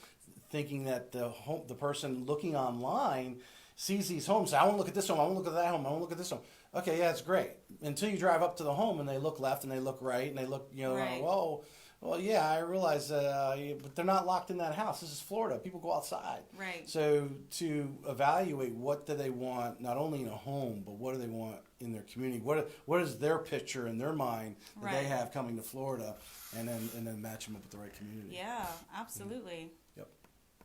thinking that the person looking online sees these homes, say, I want to look at this home, I want to look at that home, I want to look at this home. Okay, yeah, it's great. Until you drive up to the home and they look left and they look right and they look, Right. whoa, well, yeah, I realize, but they're not locked in that house. This is Florida. People go outside. Right. So to evaluate what do they want, not only in a home, but what do they want in their community? What is their picture in their mind that they Right. have coming to Florida, and then match them up with the right community. Yeah, absolutely. Yep.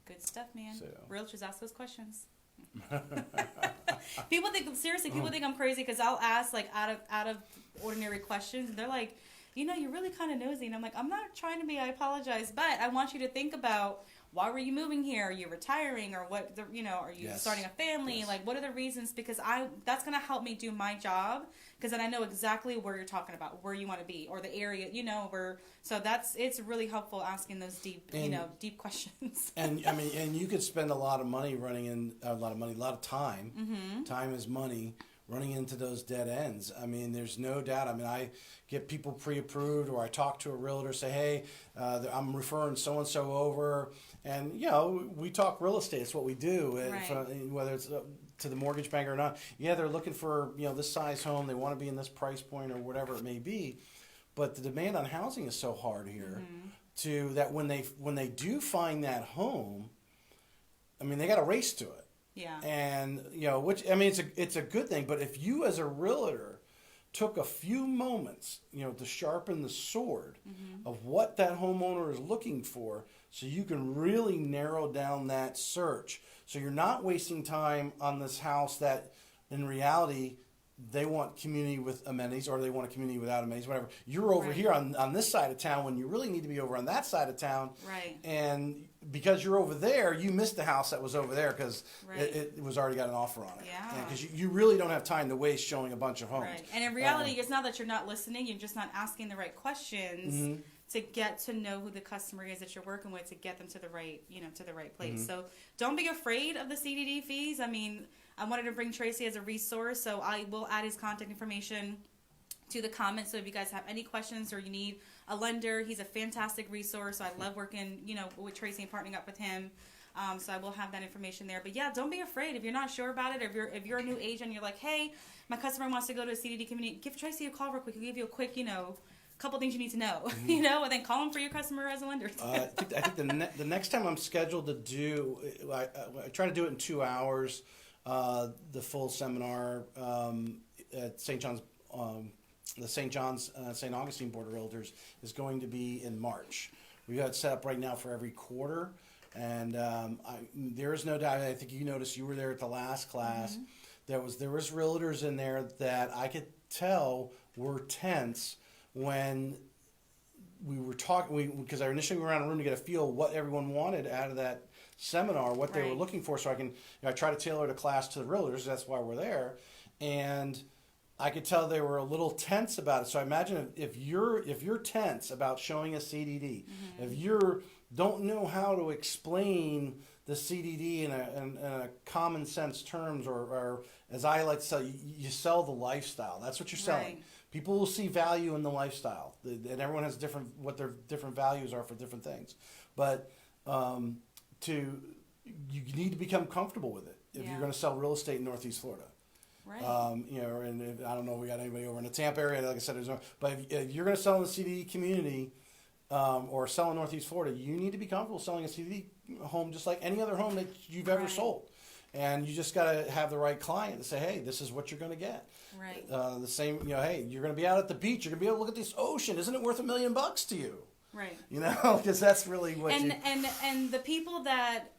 Good stuff, man. So- Realtors ask those questions. People think I'm crazy because I'll ask like out of ordinary questions, and they're like, you're really kind of nosy, and I'm like, I'm not trying to be. I apologize, but I want you to think about, why were you moving here? Are you retiring, or what? Are you Yes. starting a family? Yes. Like, what are the reasons? Because that's gonna help me do my job, because then I know exactly where you're talking about, where you want to be, or the area, where. So it's really helpful asking those deep, deep questions. And I mean, and you could spend a lot of money a lot of time. Mm-hmm. Time is money. Running into those dead ends. I mean, there's no doubt. I mean, I get people pre-approved, or I talk to a realtor, say, hey, I'm referring so-and-so over. And, we talk real estate. It's what we do, Right. Whether it's to the mortgage banker or not. Yeah, they're looking for, this size home. They want to be in this price point or whatever it may be. But the demand on housing is so hard here that when they do find that home, I mean, they got to race to it. Yeah. And which, I mean, it's a good thing. But if you as a realtor took a few moments, to sharpen the sword of what that homeowner is looking for, so you can really narrow down that search, so you're not wasting time on this house that in reality they want community with amenities, or they want a community without amenities, whatever. You're over Right. here on this side of town when you really need to be over on that side of town. Right. And because you're over there, you missed the house that was over there because Right. it was already got an offer on it. Yeah. Because you really don't have time to waste showing a bunch of homes. Right. And in reality, it's not that you're not listening, you're just not asking the right questions to get to know who the customer is that you're working with, to get them to the right, to the right place. So don't be afraid of the CDD fees. I mean, I wanted to bring Tracy as a resource, so I will add his contact information to the comments. So if you guys have any questions or you need a lender, he's a fantastic resource. So I love working, with Tracy and partnering up with him. So I will have that information there. But yeah, don't be afraid. If you're not sure about it, or if you're a new agent and you're like, hey, my customer wants to go to a CDD community, give Tracy a call real quick. He'll give you a quick, couple things you need to know, and then call him for your customer as a lender. I think the next time I'm scheduled to do, I try to do it in 2 hours. The full seminar at St. John's, the St. John's St. Augustine Board of Realtors is going to be in March. We got it set up right now for every quarter, and there is no doubt. I think you noticed, you were there at the last class. There was realtors in there that I could tell were tense when we were talking, because I initially went around the room to get a feel what everyone wanted out of that seminar, what they were Right. looking for, so I can I try to tailor the class to the realtors. That's why we're there, and I could tell they were a little tense about it. So I imagine if you're tense about showing a CDD, if you don't know how to explain the CDD in a common sense terms, or as I like to sell, you sell the lifestyle. That's what you're selling. Right. People will see value in the lifestyle, and everyone has what their different values are for different things. But you need to become comfortable with it if you're going to sell real estate in Northeast Florida. Right. And I don't know if we got anybody over in the Tampa area. Like I said, but if you're going to sell in the CDD community or sell in Northeast Florida, you need to be comfortable selling a CDD home just like any other home that you've ever Right. sold. And you just got to have the right client to say, hey, this is what you're going to get. Right. The same, hey, you're going to be out at the beach. You're going to be able to look at this ocean. Isn't it worth $1 million to you? Right. Because that's really what and the people that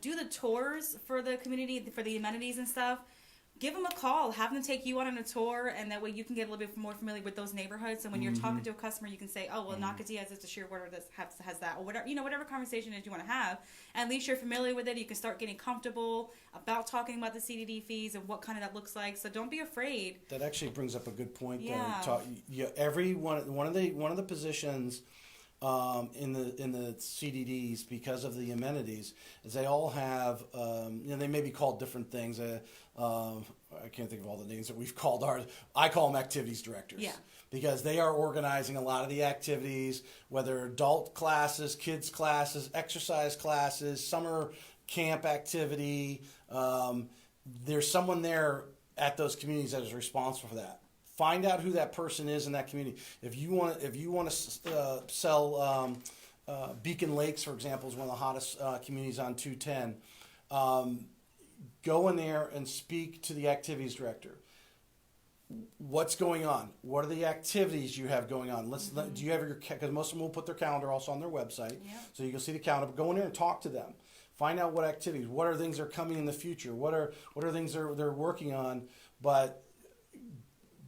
do the tours for the community, for the amenities and stuff, give them a call, have them take you on a tour, and that way you can get a little bit more familiar with those neighborhoods. And when you're talking to a customer, you can say, oh, well, Nocatee has this, Shearwater has that, or whatever, whatever conversation is you want to have. At least you're familiar with it. You can start getting comfortable about talking about the CDD fees and what kind of that looks like. So don't be afraid. That actually brings up a good point. Yeah. Every one of the positions in the CDDs, because of the amenities, is they all have they may be called different things. I can't think of all the names that we've called ours. I call them activities directors. Yeah. Because they are organizing a lot of the activities, whether adult classes, kids classes, exercise classes, summer camp activity. There's someone there at those communities that is responsible for that. Find out who that person is in that community. If you want to sell Beacon Lakes, for example, is one of the hottest communities on 210. Go in there and speak to the activities director. What's going on? What are the activities you have going on? Do you have your, because most of them will put their calendar also on their website, so you can see the calendar. But go in there and talk to them. Find out what activities, what are things that are coming in the future, what are things they're working on. But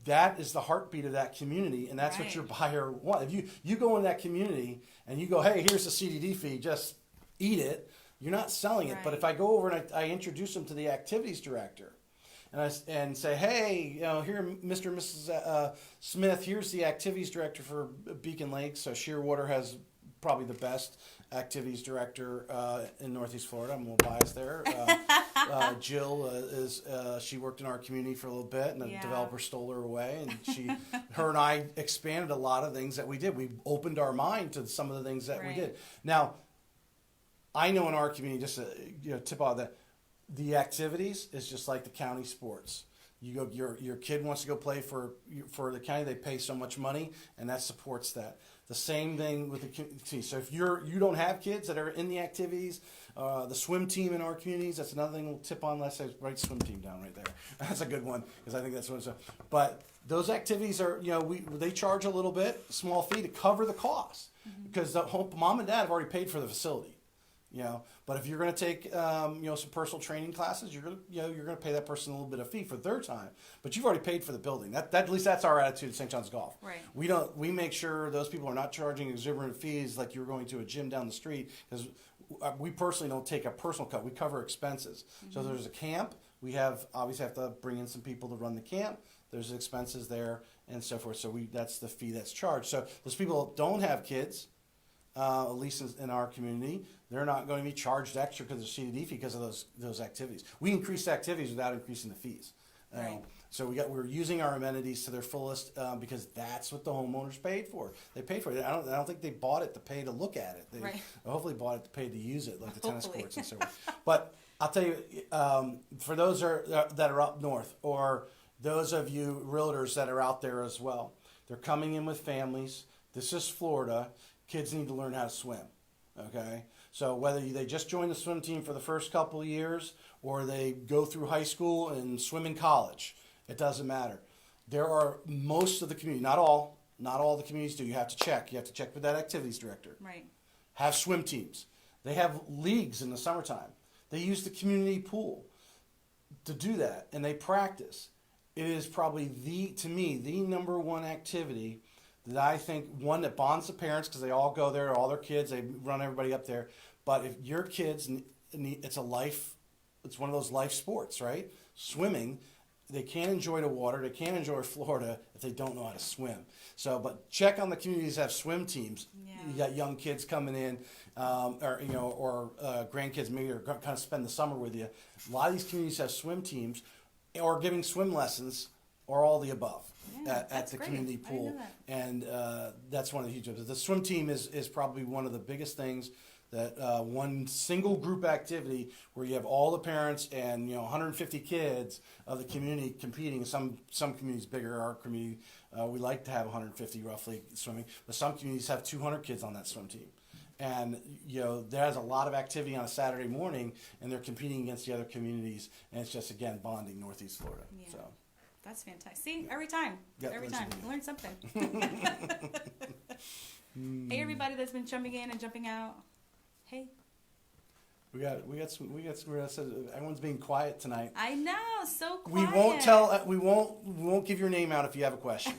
that is the heartbeat of that community, and that's what your buyer wants. If you go in that community and you go, hey, here's the CDD fee, just eat it, you're not selling it. But if I go over and I introduce them to the activities director, and say, hey, here, Mr. and Mrs. Smith, here's the activities director for Beacon Lakes. So Shearwater has probably the best activities director in Northeast Florida. I'm a little biased there. Jill she worked in our community for a little bit, and the developer stole her away. And her and I expanded a lot of things that we did. We opened our mind to some of the things that we did. Now, I know in our community, just to tip off that, the activities is just like the county sports. You go, your kid wants to go play for the county. They pay so much money, and that supports that. The same thing with the community. So if you don't have kids that are in the activities, the swim team in our communities, that's another thing we'll tip on. Let's say write swim team down right there. That's a good one, because I think that's what it's. But those activities are, they charge a little bit, small fee to cover the cost, because the mom and dad have already paid for the facility. But if you're going to take some personal training classes, you're going to pay that person a little bit of fee for their time, but you've already paid for the building. That at least that's our attitude at St. John's Golf. Right. We make sure those people are not charging exuberant fees like you're going to a gym down the street, because we personally don't take a personal cut. We cover expenses. So there's a camp. We obviously have to bring in some people to run the camp. There's expenses there and so forth. So that's the fee that's charged. So those people that don't have kids, at least in our community, they're not going to be charged extra because of the CDD fee because of those activities. We increase activities without increasing the fees. So we're using our amenities to their fullest because that's what the homeowners paid for. They paid for it. I don't think they bought it to pay to look at it. They hopefully bought it to pay to use it, like the tennis courts and so forth. But I'll tell you, for those that are up north, or those of you realtors that are out there as well, they're coming in with families. This is Florida. Kids need to learn how to swim, okay? So whether they just join the swim team for the first couple of years, or they go through high school and swim in college, it doesn't matter. There are most of the community, not all the communities do. You have to check with that activities director. Right. Have swim teams. They have leagues in the summertime. They use the community pool to do that, and they practice. It is probably to me, the number one activity that I think, one, that bonds the parents, because they all go there, all their kids, they run everybody up there. But if your kids it's one of those life sports, right? Swimming, they can't enjoy the water, they can't enjoy Florida if they don't know how to swim. So, but check on the communities that have swim teams. You got young kids coming in, or grandkids maybe are kind of spend the summer with you. A lot of these communities have swim teams, or giving swim lessons, or all the above. At the community pool, and that's one of the huge jobs. The swim team is probably one of the biggest things that one single group activity where you have all the parents and 150 kids of the community competing. Some communities bigger. Our community, we like to have 150 roughly swimming, but some communities have 200 kids on that swim team. And there's a lot of activity on a Saturday morning, and they're competing against the other communities, and it's just again bonding Northeast Florida. So. That's fantastic. See, every time. Every time. You learn something. Hey, everybody that's been jumping in and jumping out. Hey. We got some. Everyone's being quiet tonight. I know, so quiet. We won't give your name out if you have a question.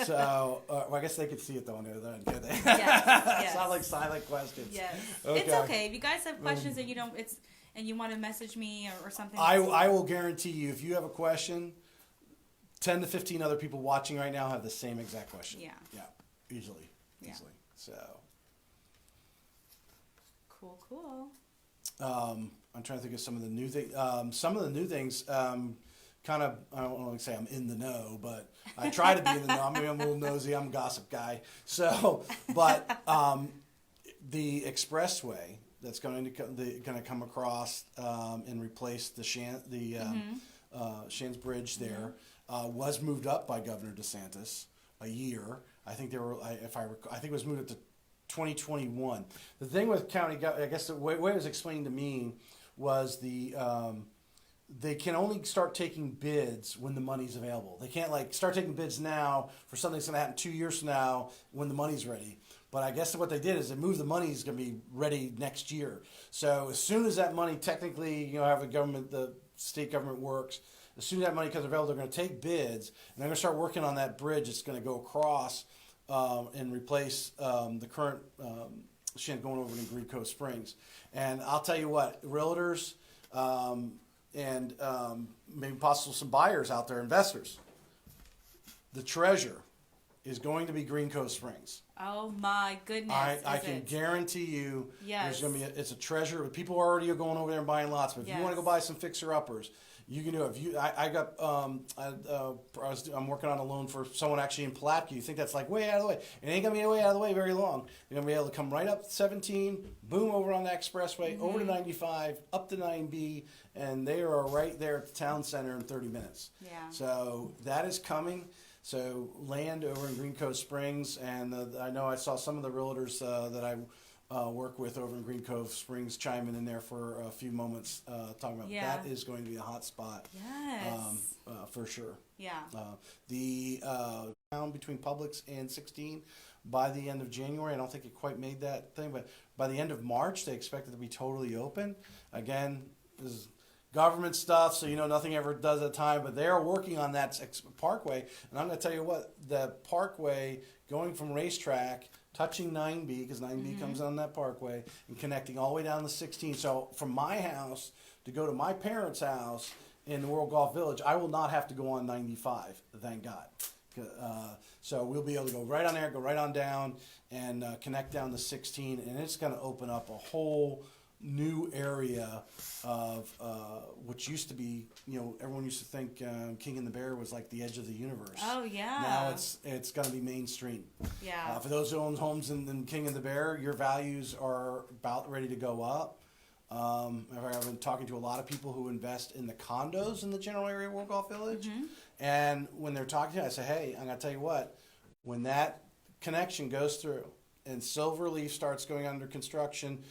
So, well, I guess they could see it though on the other end, could they? Yes. It's not like silent questions. Yes. Okay. It's okay. If you guys have questions and you want to message me or something. I will guarantee you, if you have a question, 10 to 15 other people watching right now have the same exact question. Yeah. Easily. So. Cool. I'm trying to think of some of the new things. Some of the new things. kind of, I don't want to say I'm in the know, but I try to be in the know. I'm a little nosy. I'm a gossip guy. So, but the expressway that's going to come across and replace the Shands Bridge there was moved up by Governor DeSantis a year. I think I think it was moved up to 2021. The thing with county, I guess the way it was explained to me was they can only start taking bids when the money's available. They can't like start taking bids now for something that's going to happen 2 years from now when the money's ready. But I guess what they did is they moved the money is going to be ready next year. So as soon as that money technically, how the state government works, as soon as that money becomes available, they're going to take bids and they're going to start working on that bridge. It's going to go across and replace the current going over in Green Cove Springs. And I'll tell you what, realtors and maybe possible some buyers out there, investors, the treasure is going to be Green Cove Springs. Oh my goodness! I can guarantee you, yes, there's going to be it's a treasure. People are already going over there and buying lots. But if you want to go buy some fixer uppers, you can do it. I'm working on a loan for someone actually in Pulaski. You think that's like way out of the way? It ain't gonna be way out of the way very long. You're gonna be able to come right up 17, boom over on the expressway, over to 95, up to 9B, and they are right there at the town center in 30 minutes. Yeah. So that is coming. So land over in Green Cove Springs, and I know I saw some of the realtors that I work with over in Green Cove Springs chiming in there for a few moments, talking about that is going to be a hot spot. Yes. For sure. Yeah. The town between Publix and 16 by the end of January. I don't think it quite made that thing, but by the end of March, they expect it to be totally open. Again, this is government stuff, so nothing ever does at a time, but they're working on that parkway. And I'm going to tell you what, the parkway going from Racetrack, touching 9B, because 9B comes on that parkway, and connecting all the way down to 16. So from my house to go to my parents' house in the World Golf Village, I will not have to go on 95, thank God. So we'll be able to go right on there, go right on down, and connect down to 16, and it's going to open up a whole new area of which used to be, everyone used to think King and the Bear was like the edge of the universe. Oh yeah. Now it's going to be mainstream. Yeah. For those who own homes in King and the Bear, your values are about ready to go up. I've been talking to a lot of people who invest in the condos in the general area of World Golf Village, and when they're talking to me, I say, hey, I'm going to tell you what, when that connection goes through and Silverleaf starts going under construction,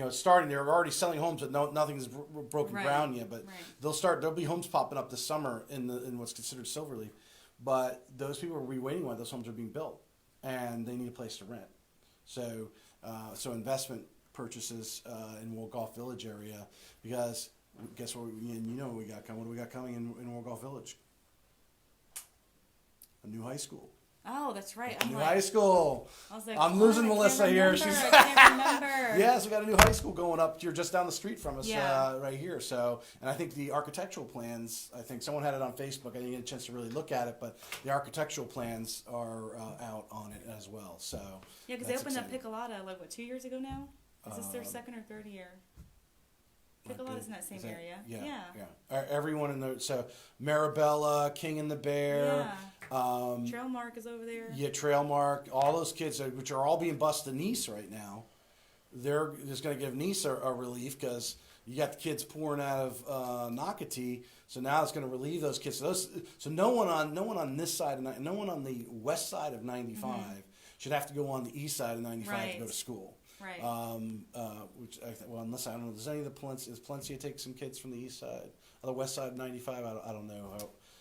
starting, they're already selling homes that nothing's broken ground yet, but there'll be homes popping up this summer in what's considered Silverleaf, but those people will be waiting while those homes are being built, and they need a place to rent. So investment purchases in World Golf Village area, because guess what? What we got coming. What do we got coming in World Golf Village? A new high school. Oh, that's right. New high school. I was like, I'm losing Melissa here. I can't remember. Yes, we got a new high school going up. You're just down the street from us, right here. So, and I think the architectural plans. I think someone had it on Facebook. I didn't get a chance to really look at it, but the architectural plans are out on it as well. So yeah, because they opened up Piccolata 2 years ago now. Is this their second or third year? Piccolata's in that same area. Yeah. Everyone in the Marabella, King and the Bear. Trailmark is over there. Yeah, Trailmark. All those kids, which are all being bused to Nice right now, they're just going to give Nice a relief, because you got the kids pouring out of Nocatee. So now it's going to relieve those kids. So no one on this side, no one on the west side of 95 should have to go on the east side of 95 to go to school. Right. Unless I don't know, does any of the Palencia take some kids from the east side, or the west side of 95? I don't know.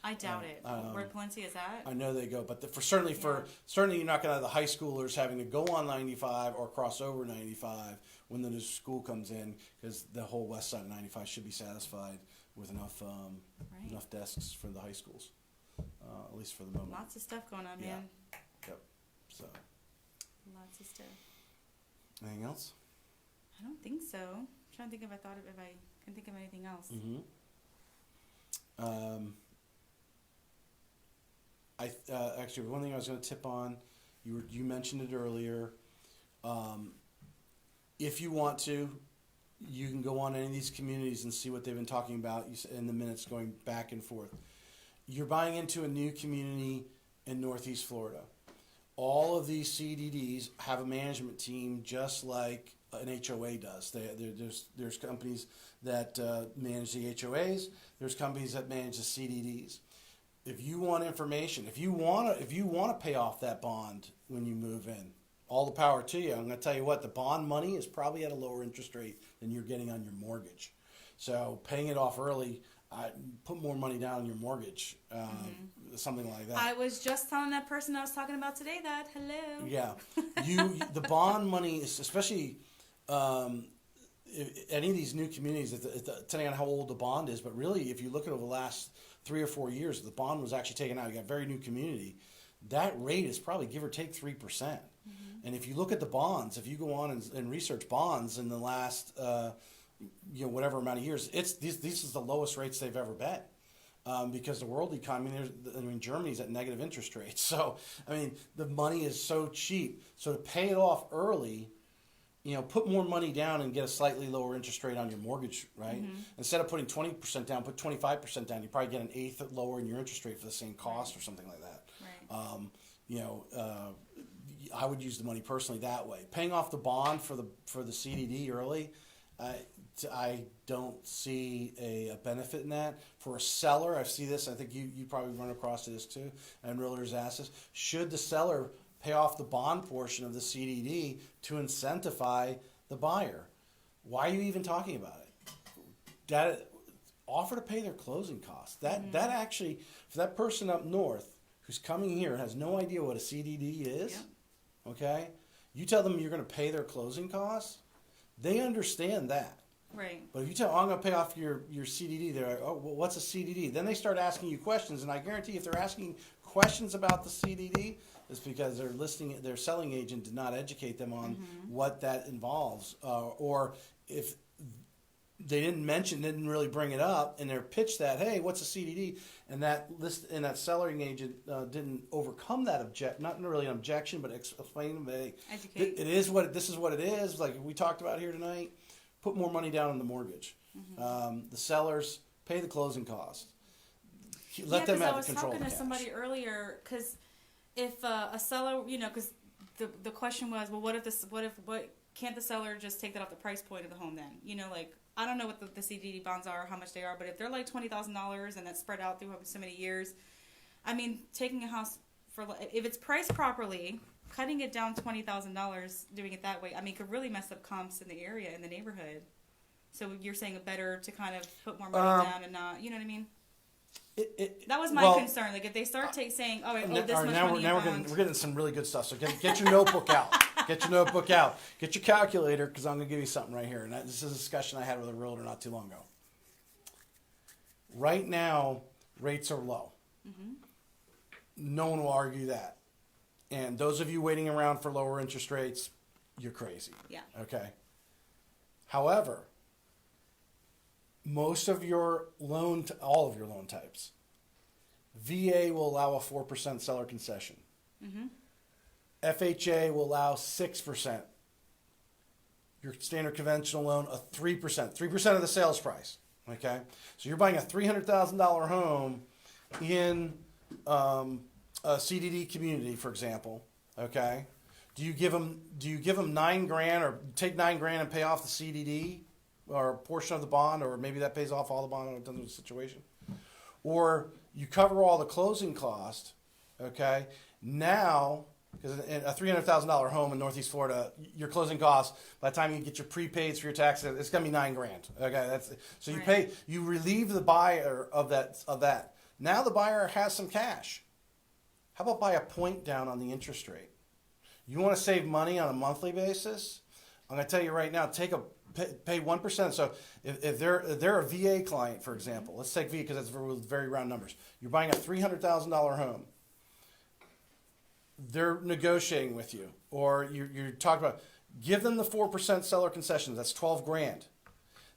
I doubt it. Where Palencia is at? I know they go, but certainly you're not going to have the high schoolers having to go on 95 or cross over 95 when the new school comes in, because the whole west side of 95 should be satisfied with enough desks for the high schools, at least for the moment. Lots of stuff going on, man. Yep. So. Lots of stuff. Anything else? I don't think so. I'm trying to think if I can think of anything else. Actually, one thing I was going to tip on, you mentioned it earlier. If you want to, you can go on any of these communities and see what they've been talking about in the minutes going back and forth. You're buying into a new community in Northeast Florida. All of these CDDs have a management team just like an HOA does. There's companies that manage the HOAs. There's companies that manage the CDDs. If you want information, if you want to pay off that bond when you move in, all the power to you. I'm going to tell you what, the bond money is probably at a lower interest rate than you're getting on your mortgage. So paying it off early, put more money down on your mortgage, something like that. I was just telling that person I was talking about today that, hello. Yeah. The bond money is, especially any of these new communities, depending on how old the bond is, but really if you look at over the last 3 or 4 years, the bond was actually taken out. You got a very new community. That rate is probably give or take 3%. And if you look at the bonds, if you go on and research bonds in the last, whatever amount of years, this is the lowest rates they've ever been. Because the world economy, Germany's at negative interest rates. So, the money is so cheap. So to pay it off early, put more money down and get a slightly lower interest rate on your mortgage, right? Instead of putting 20% down, put 25% down. You probably get an eighth lower in your interest rate for the same cost or something like that. Right. I would use the money personally that way. Paying off the bond for the CDD early, I don't see a benefit in that. For a seller, I see this. I think you probably run across this too, and realtors ask this. Should the seller pay off the bond portion of the CDD to incentivize the buyer? Why are you even talking about it? Offer to pay their closing costs. That actually, for that person up north who's coming here and has no idea what a CDD is, okay? You tell them you're going to pay their closing costs, they understand that. Right. But if you tell them, I'm going to pay off your CDD, they're like, oh, well, what's a CDD? Then they start asking you questions, and I guarantee if they're asking questions about the CDD, it's because their selling agent did not educate them on what that involves. Or if they didn't really bring it up in their pitch that, hey, what's a CDD? And that selling agent didn't overcome that not really an objection, but explain, hey, educate. This is what it is. Like we talked about here tonight. Put more money down on the mortgage. The sellers pay the closing costs. Let them have the control of the cash. I was talking to somebody earlier because if a seller, because the question was, well, what can't the seller just take that off the price point of the home then? I don't know what the CDD bonds are, how much they are, but if they're like $20,000 and that's spread out through so many years, taking a house if it's priced properly, cutting it down $20,000, doing it that way, could really mess up comps in the area, in the neighborhood. So you're saying it better to kind of put more money down and not, you know what I mean? That was my concern. Like if they start saying, "Oh, I owe this much money," now we're getting some really good stuff. So get your notebook out. Get your notebook out. Get your calculator because I'm going to give you something right here. And this is a discussion I had with a realtor not too long ago. Right now, rates are low. No one will argue that. And those of you waiting around for lower interest rates, you're crazy. Yeah. Okay. However, most of your all of your loan types, VA will allow a 4% seller concession. FHA will allow 6%. Your standard conventional loan, a 3%. 3% of the sales price. Okay? So you're buying a $300,000 home in a CDD community, for example. Okay? Do you give them $9,000 or take $9,000 and pay off the CDD or a portion of the bond, or maybe that pays off all the bond depending on the situation? Or you cover all the closing cost, okay? Now, because a $300,000 home in Northeast Florida, your closing costs by the time you get your prepaids for your taxes, it's gonna be $9,000. Okay, so you pay, you relieve the buyer of that. Now the buyer has some cash. How about buy a point down on the interest rate? You want to save money on a monthly basis? I'm gonna tell you right now, pay 1%. So if they're a VA client, for example, let's take VA because that's very round numbers. You're buying a $300,000 home. They're negotiating with you, or you're talking about, give them the 4% seller concessions. That's $12,000.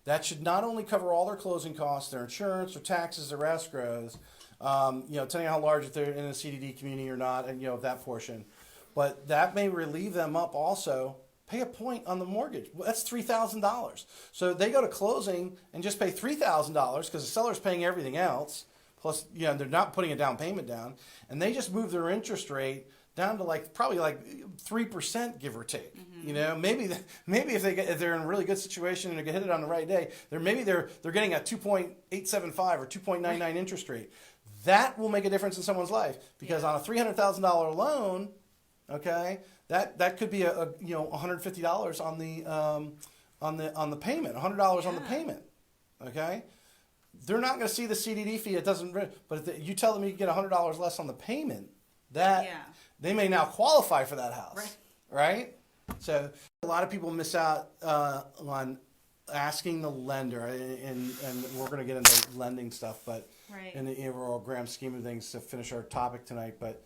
That should not only cover all their closing costs, their insurance, their taxes, their escrows, depending on how large, if they're in a CDD community or not, and that portion. But that may relieve them up also pay a point on the mortgage. Well, that's $3,000. So they go to closing and just pay $3,000 because the seller's paying everything else. Plus, they're not putting a down payment down, and they just move their interest rate down to probably 3%, give or take. Maybe if they're in a really good situation and they get hit it on the right day, they're getting a 2.875 or 2.99 interest rate. That will make a difference in someone's life because on a $300,000 loan, okay, that could be a $150 on the payment, $100 on the payment, okay. They're not going to see the CDD fee. It doesn't, but if you tell them you get $100 less on the payment, they may now qualify for that house, right? So a lot of people miss out on asking the lender, and we're going to get into lending stuff, but in the overall grand scheme of things to finish our topic tonight, but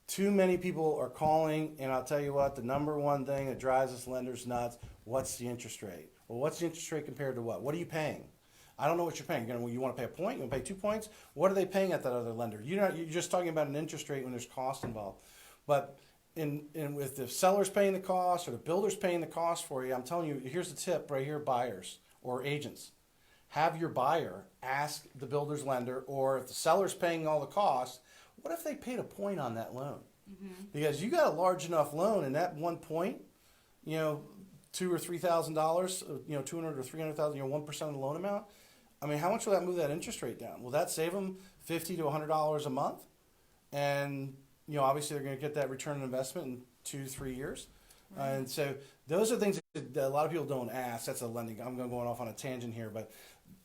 too many people are calling, and I'll tell you what, the number one thing that drives us lenders nuts, what's the interest rate? Well, what's the interest rate compared to what? What are you paying? I don't know what you're paying. You want to pay a point? You want to pay 2 points? What are they paying at that other lender? You're just talking about an interest rate when there's cost involved. But with the seller's paying the cost or the builder's paying the cost for you, I'm telling you, here's the tip right here, buyers or agents. Have your buyer ask the builder's lender, or if the seller's paying all the costs, what if they paid a point on that loan? Because you got a large enough loan, and that 1 point, $2,000 or $3,000, $200,000 or $300,000, 1% of the loan amount. I mean, how much will that move that interest rate down? Will that save them $50 to $100 a month? And obviously they're going to get that return on investment in 2-3 years. And so those are things that a lot of people don't ask. That's a lending. I'm going off on a tangent here, but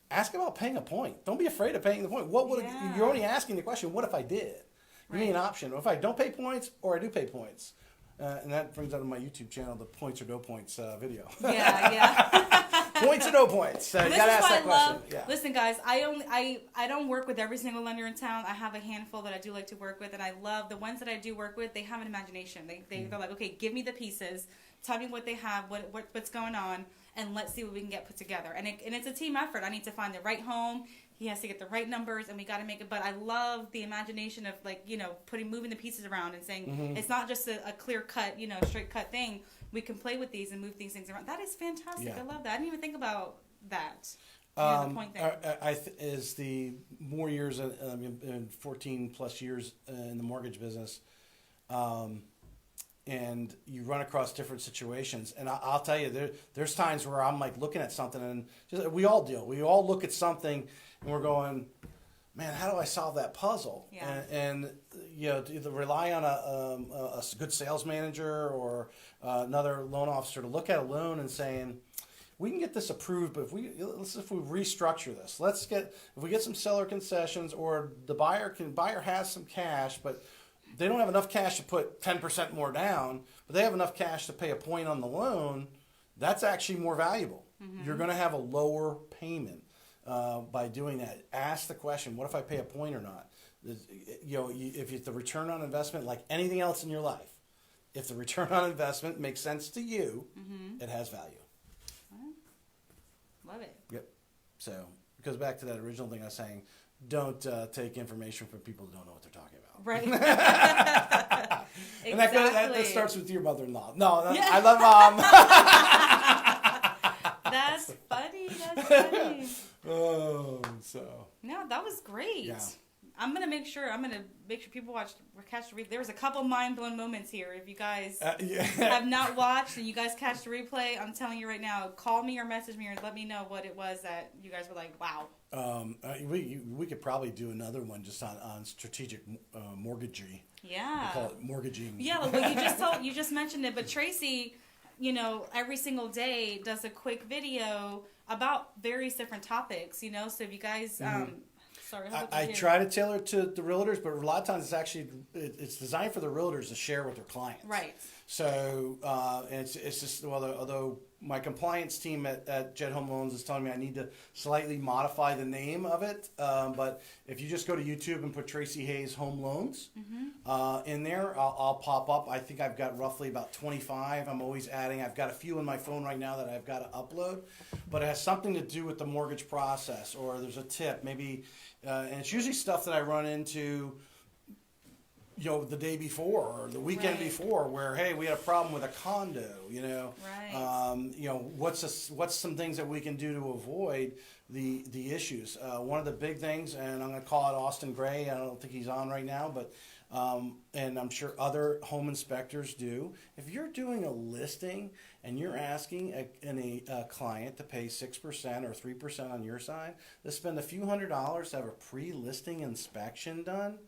ask about paying a point. Don't be afraid of paying the point. You're only asking the question, what if I did? Give me an option. What if I don't pay points or I do pay points? And that brings out on my YouTube channel the points or no points video. Points or no points. You got to ask that question. Listen, guys, I don't work with every single lender in town. I have a handful that I do like to work with, and I love the ones that I do work with. They have an imagination. They're like, okay, give me the pieces. Tell me what they have, what's going on, and let's see what we can get put together. And it's a team effort. I need to find the right home. He has to get the right numbers, and we got to make it. But I love the imagination of moving the pieces around and saying it's not just a clear cut, straight cut thing. We can play with these and move these things around. That is fantastic. I love that. I didn't even think about that. The point thing. Is the more years, 14 plus years in the mortgage business, and you run across different situations. And I'll tell you, there's times where I'm looking at something, and we all deal. We all look at something, and we're going, man, how do I solve that puzzle? And to either rely on a good sales manager or another loan officer to look at a loan and saying, we can get this approved, but if we restructure this, if we get some seller concessions, or the buyer has some cash, but they don't have enough cash to put 10% more down, but they have enough cash to pay a point on the loan, that's actually more valuable. You're going to have a lower payment by doing that. Ask the question, what if I pay a point or not? If the return on investment, like anything else in your life, if the return on investment makes sense to you, it has value. Love it. Yep. So it goes back to that original thing I was saying. Don't take information from people who don't know what they're talking about. Right. And that starts with your mother-in-law. No, I love Mom. That's funny. That's funny. No, that was great. Yeah. I'm gonna make sure people catch the replay. There was a couple mind-blown moments here. If you guys have not watched and you guys catch the replay, I'm telling you right now, call me or message me or let me know what it was that you guys were like, wow. We could probably do another one just on strategic mortgaging. Yeah. We call it mortgaging. Yeah, well, you just mentioned it, but Tracy, every single day does a quick video about various different topics. So if you guys. I try to tailor it to the realtors, but a lot of times it's designed for the realtors to share with their clients. Right. So it's just although my compliance team at Jet Home Loans is telling me I need to slightly modify the name of it, but if you just go to YouTube and put Tracy Hayes Home Loans in there, I'll pop up. I think I've got roughly about 25. I'm always adding. I've got a few in my phone right now that I've got to upload, but it has something to do with the mortgage process, or there's a tip maybe. And it's usually stuff that I run into, the day before or the weekend before, where hey, we had a problem with a condo. What's some things that we can do to avoid the issues? One of the big things, and I'm going to call it Austin Gray. I don't think he's on right now, but and I'm sure other home inspectors do. If you're doing a listing and you're asking a client to pay 6% or 3% on your side, to spend a few $100s to have a pre-listing inspection done,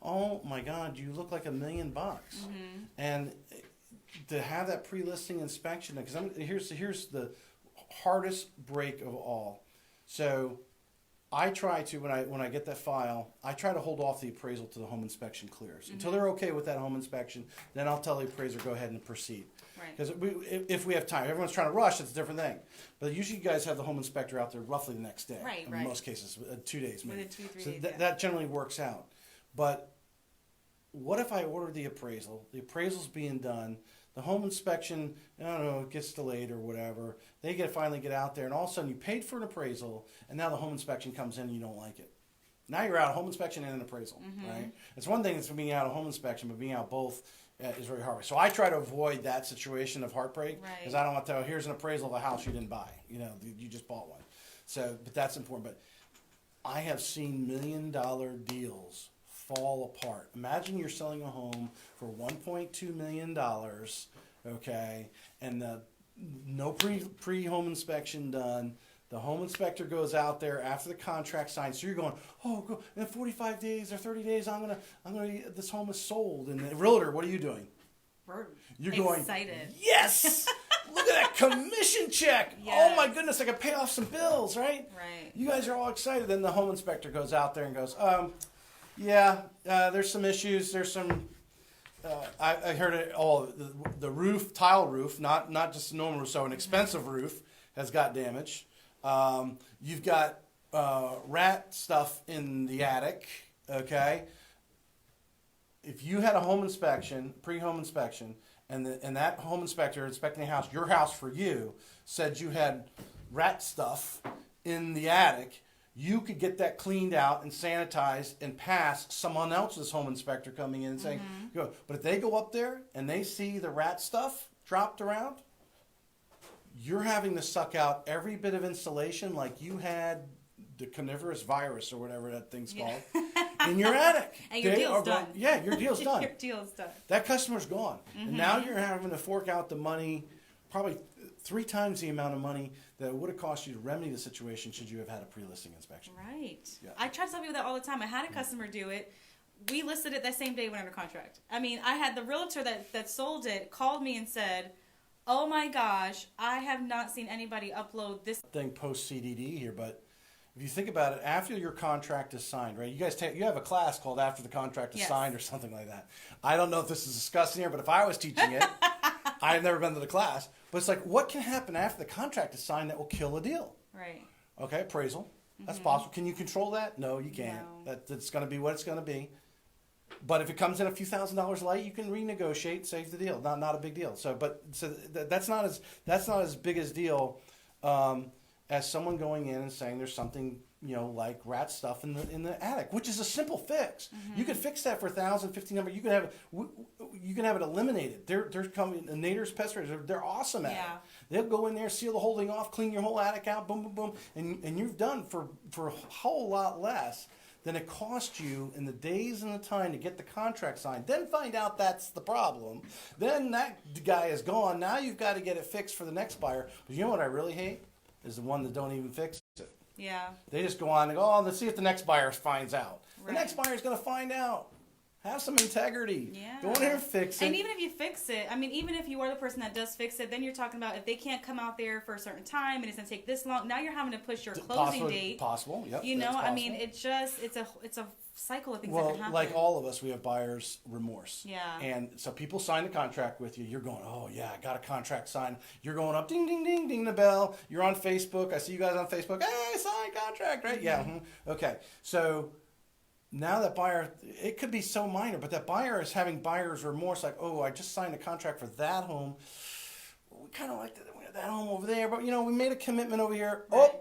oh my God, you look like $1 million. And to have that pre-listing inspection, because here's the hardest break of all. So I try to, when I get that file, I try to hold off the appraisal till the home inspection clears. Until they're okay with that home inspection, then I'll tell the appraiser, go ahead and proceed. Because if we have time, everyone's trying to rush, it's a different thing. But usually you guys have the home inspector out there roughly the next day. In most cases, 2 days maybe. Within 2-3 so days, that generally works out. But what if I order the appraisal? The appraisal's being done. The home inspection, I don't know, it gets delayed or whatever. They finally get out there, and all of a sudden you paid for an appraisal, and now the home inspection comes in and you don't like it. Now you're out of home inspection and an appraisal, right? It's one thing that's being out of home inspection, but being out both is very hard. So I try to avoid that situation of heartbreak, because I don't want to tell, here's an appraisal of a house you didn't buy. You just bought one. So, but that's important. But I have seen $1 million deals fall apart. Imagine you're selling a home for $1.2 million, okay, and no pre-home inspection done. The home inspector goes out there after the contract signed. So you're going, oh, in 45 days or 30 days, this home is sold. And the realtor, what are you doing? You're going, excited. Yes! Look at that commission check. Yes. Oh my goodness, I can pay off some bills, right? Right. You guys are all excited. Then the home inspector goes out there and goes, there's some issues. There's some, I heard it all, the roof, tile roof, not just a normal roof, so an expensive roof has got damaged. You've got rat stuff in the attic, okay? If you had a home inspection, pre-home inspection, and that home inspector inspecting the house, your house for you, said you had rat stuff in the attic, you could get that cleaned out and sanitized and pass someone else's home inspector coming in and saying, go. But if they go up there and they see the rat stuff dropped around, you're having to suck out every bit of insulation like you had the carnivorous virus or whatever that thing's called in your attic. And your deal's done. Your deal's done. Your deal's done. That customer's gone. And now you're having to fork out the money, probably 3 times the amount of money that it would have cost you to remedy the situation should you have had a pre-listing inspection. Right. Yeah. I try to tell people that all the time. I had a customer do it. We listed it that same day we went under contract. I mean, I had the realtor that sold it called me and said, oh my gosh, I have not seen anybody upload this thing post CDD here, but if you think about it, after your contract is signed, right? You guys you have a class called After the Contract is Signed or something like that. I don't know if this is discussed in here, but if I was teaching it, I've never been to the class. But it's like, what can happen after the contract is signed that will kill a deal? Right. Okay, appraisal. That's possible. Can you control that? No, you can't. No. That's going to be what it's going to be. But if it comes in a few $1,000s light, you can renegotiate, save the deal. Not a big deal. So that's not as big a deal as someone going in and saying there's something like rat stuff in the attic, which is a simple fix. You could fix that for $1,000, $1,500. You can have it eliminated. They're coming. The Nader's Pest Raiders, they're awesome at it. They'll go in there, seal the whole thing off, clean your whole attic out, boom, boom, boom, and you've done for a whole lot less than it cost you in the days and the time to get the contract signed. Then find out that's the problem. Then that guy is gone. Now you've got to get it fixed for the next buyer. But you know what I really hate? Is the one that don't even fix it. Yeah. They just go on and go, oh, let's see if the next buyer finds out. Right. The next buyer is going to find out. Have some integrity. Yeah. Go in there and fix it. And even if you fix it, I mean, even if you are the person that does fix it, then you're talking about if they can't come out there for a certain time and it's going to take this long, now you're having to push your closing date. Possible, yep. I mean, it's a cycle of things that can happen. Like all of us, we have buyer's remorse. Yeah. And so people sign the contract with you. You're going, oh, yeah, I got a contract signed. You're going up, ding, ding, ding, ding the bell. You're on Facebook. I see you guys on Facebook. Hey, signed contract, right? Yeah. Okay. So now that buyer, it could be so minor, but that buyer is having buyer's remorse, like, oh, I just signed a contract for that home. We kind of like that home over there, but, we made a commitment over here. Right. Oh,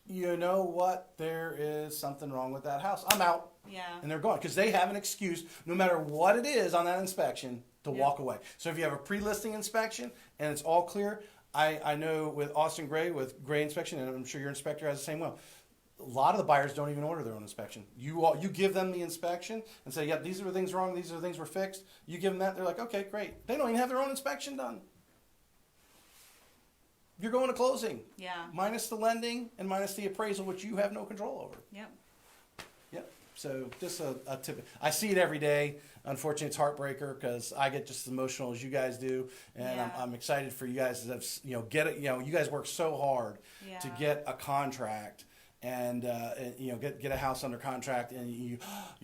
you know what? There is something wrong with that house. I'm out. Yeah. And they're gone because they have an excuse, no matter what it is on that inspection, to Yep. walk away. So if you have a pre-listing inspection and it's all clear, I know with Austin Gray, with Gray Inspection, and I'm sure your inspector has the same one. A lot of the buyers don't even order their own inspection. You give them the inspection and say, yep, these are the things wrong, these are the things were fixed. You give them that, they're like, okay, great. They don't even have their own inspection done. You're going to closing. Yeah. Minus the lending and minus the appraisal, which you have no control over. Yep. Yep. So just a tip. I see it every day. Unfortunately, it's heartbreaker because I get just as emotional as you guys do, and Yeah. I'm excited for you guys to get it. You guys work so hard to Yeah. get a contract and get a house under contract, and you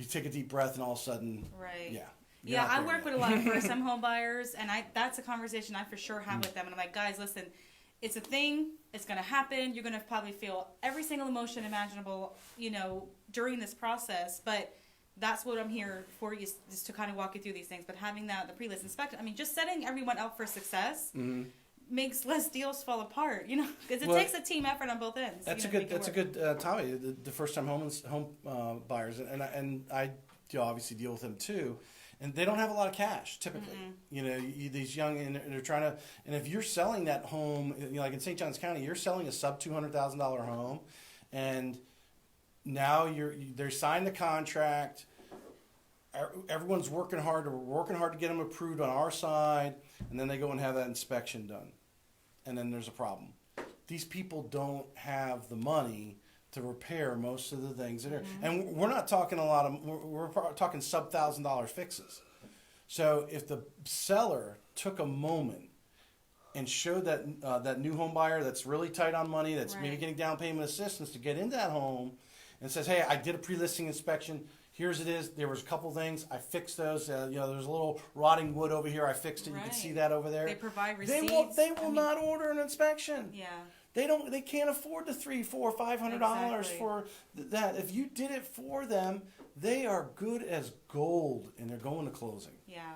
take a deep breath, and all of a sudden, Right. yeah. Yeah, I work with a lot of first-time home buyers, and that's a conversation I for sure have with them. And I'm like, guys, listen, it's a thing. It's going to happen. You're going to probably feel every single emotion imaginable, during this process. But that's what I'm here for, is to kind of walk you through these things. But having the pre-list inspection, I mean, just setting everyone up for success makes less deals fall apart, because it takes a team effort on both ends. That's a good Tommy, the first-time home buyers, and I obviously deal with them too. And they don't have a lot of cash, typically. These young, and they're trying to, and if you're selling that home, like in St. Johns County, you're selling a sub $200,000 home, and now they're signed the contract. Everyone's working hard. We're working hard to get them approved on our side, and then they go and have that inspection done, and then there's a problem. These people don't have the money to repair most of the things that are, and we're not talking we're talking sub $1,000 fixes. So if the seller took a moment and showed that new home buyer that's really tight on money, that's maybe getting down payment assistance to get into that home, and says, hey, I did a pre-listing inspection. Here's it is. There was a couple things. I fixed those. There's a little rotting wood over here. I fixed it. You can see that over there. They provide receipts. They will not order an inspection. Yeah. They can't afford the $300, $400, $500 for that. If you did it for them, they are good as gold, and they're going to closing. Yeah.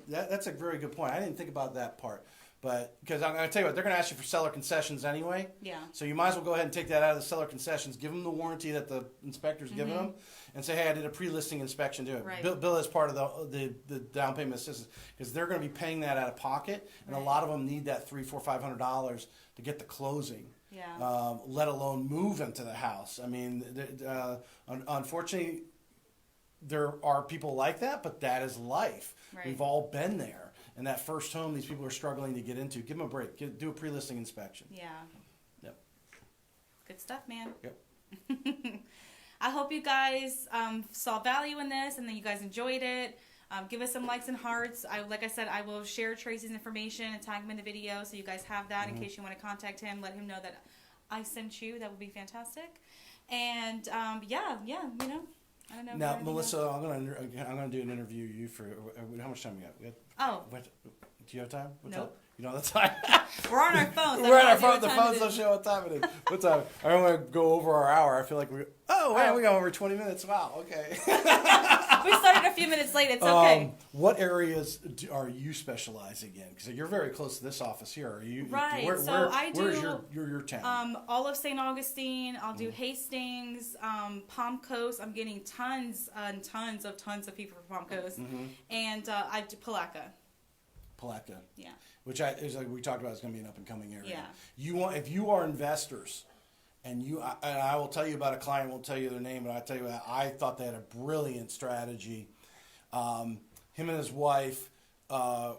That's a very good point. I didn't think about that part, but because I'm going to tell you what, they're going to ask you for seller concessions anyway. Yeah. So you might as well go ahead and take that out of the seller concessions. Give them the warranty that the inspector's given them, and say, hey, I did a pre-listing inspection. Do it. Right. Bill as part of the down payment assistance, because they're going to be paying that out of pocket, and a lot of them need that $300, $400, $500 to get the closing. Yeah. Let alone move into the house. I mean, unfortunately, there are people like that, but that is life. Right. We've all been there. And that first home these people are struggling to get into, give them a break. Do a pre-listing inspection. Yeah. Yep. Good stuff, man. Yep. I hope you guys saw value in this and that you guys enjoyed it. Give us some likes and hearts. Like I said, I will share Tracy's information and tag him in the video so you guys have that in case you want to contact him. Let him know that I sent you. That would be fantastic. And I don't know. Now, Melissa, I'm gonna do an interview. You for how much time we got? Do you have time? What time? You know the time. We're on our phones. We're on our phone. The phones don't show what time it is. What time? I don't want to go over our hour. I feel like we got over 20 minutes. Wow. Okay. We started a few minutes late. It's okay. What areas are you specializing in? Because you're very close to this office here. Are you? Right. Where's your town? All of St. Augustine. I'll do Hastings, Palm Coast. I'm getting tons and tons of people from Palm Coast, and I do Palatka. Palatka. Yeah. Which is like we talked about, is going to be an up and coming area. Yeah. If you are investors, and I will tell you about a client, won't tell you their name, but I tell you that I thought they had a brilliant strategy. Him and his wife.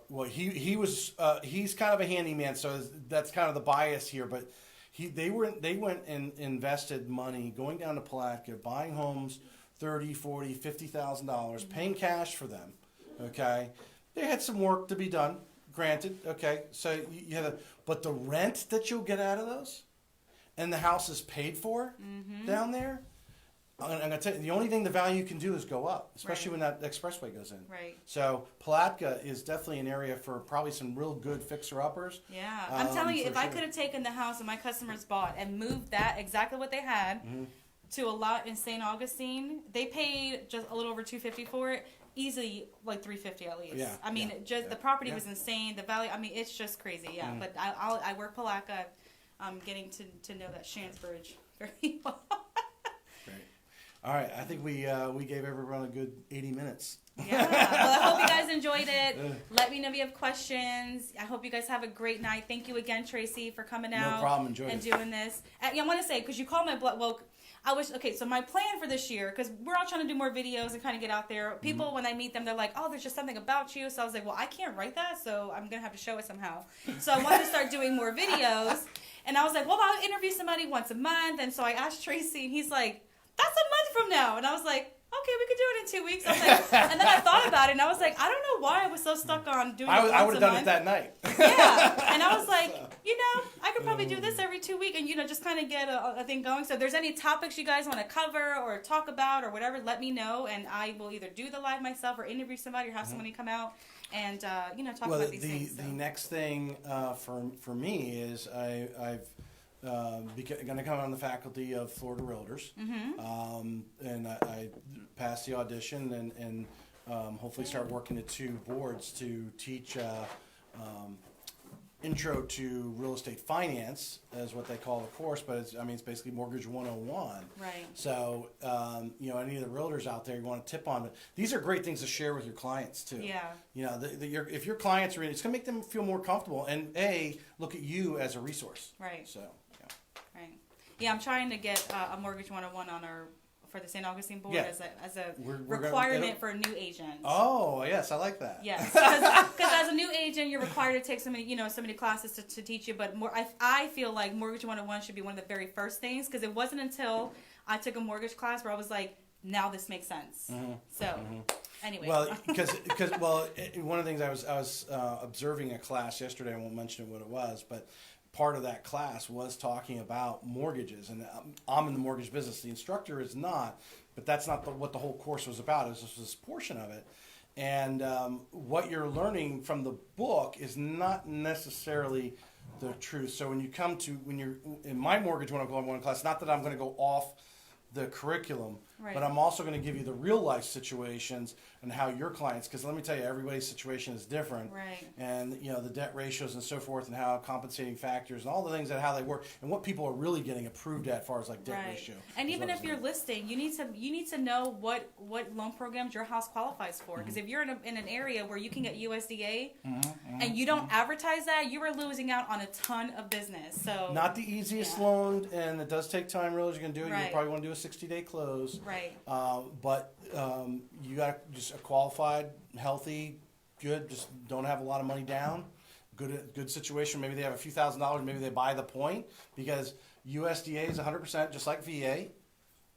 He's kind of a handyman, so that's kind of the bias here. But they went and invested money going down to Palatka, buying homes, $30,000, $40,000, $50,000, paying cash for them. Okay, they had some work to be done. Granted, okay, so you have but the rent that you'll get out of those, and the house is paid for down there. I'm gonna tell you, the only thing the value can do is go up, especially when that expressway goes in. Right. So Palatka is definitely an area for probably some real good fixer-uppers. Yeah, I'm telling you, if I could have taken the house that my customers bought and moved that exactly what they had to a lot in St. Augustine, they paid just a little over $250 for it. Easily like $350 at least. Yeah, I mean, the property was insane. The value. I mean, it's just crazy. Yeah, but I work Palatka. getting to know that Shands Bridge very well. Great. All right, I think we gave everyone a good 80 minutes. Yeah. Well, I hope you guys enjoyed it. Let me know if you have questions. I hope you guys have a great night. Thank you again, Tracy, for coming out. No problem. Enjoy and it. doing this. I want to say, because you called my blood. Well, so my plan for this year, because we're all trying to do more videos and kind of get out there. People, when I meet them, they're like, oh, there's just something about you. So I was like, well, I can't write that, so I'm going to have to show it somehow. So I wanted to start doing more videos. And I was like, well, I'll interview somebody once a month. And so I asked Tracy, and he's like, that's a month from now. And I was like, okay, we could do it in 2 weeks. I was like, and then I thought about it, and I was like, I don't know why I was so stuck on doing it once a month. I would have done it that night. Yeah, and I was like, I could probably do this every 2 weeks, and just kind of get a thing going. So if there's any topics you guys want to cover or talk about or whatever, let me know, and I will either do the live myself or interview somebody or have somebody come out and talk about these things. So. The next thing for me is I've going to come on the faculty of Florida Realtors, and I passed the audition and hopefully start working at 2 boards to teach intro to real estate finance, is what they call the course, but it's basically mortgage 101. Right. So any of the realtors out there you want to tip on it. These are great things to share with your clients too. Yeah. If your clients are in, it's going to make them feel more comfortable and look at you as a resource. Right. So. Right. Yeah, I'm trying to get a mortgage 101 for the St. Augustine board as a requirement for a new agent. Oh, yes, I like that. Yes, because as a new agent, you're required to take so many classes to teach you. But I feel like mortgage 101 should be one of the very first things, because it wasn't until I took a mortgage class where I was like, now this makes sense. So. Anyway. Well, because one of the things I was observing a class yesterday. I won't mention what it was, but part of that class was talking about mortgages, and I'm in the mortgage business. The instructor is not, but that's not what the whole course was about. It was just this portion of it, and what you're learning from the book is not necessarily the truth. So when you're in my mortgage 101 class, not that I'm going to go off the curriculum, but I'm also going to give you the real life situations and how your clients, because let me tell you, everybody's situation is different, and the debt ratios and so forth, and how compensating factors and all the things, that how they work, and what people are really getting approved at, as far as like debt ratio. And even if you're listing, you need to know what loan programs your house qualifies for, because if you're in an area where you can get USDA and you don't advertise that, you are losing out on a ton of business. So not the easiest loan, and it does take time. Really, you can do it. You probably want to do a 60-day close. Right. But you got just a qualified, healthy, good, just don't have a lot of money down, good situation. Maybe they have a few $1,000s. Maybe they buy the point, because USDA is 100%, just like VA.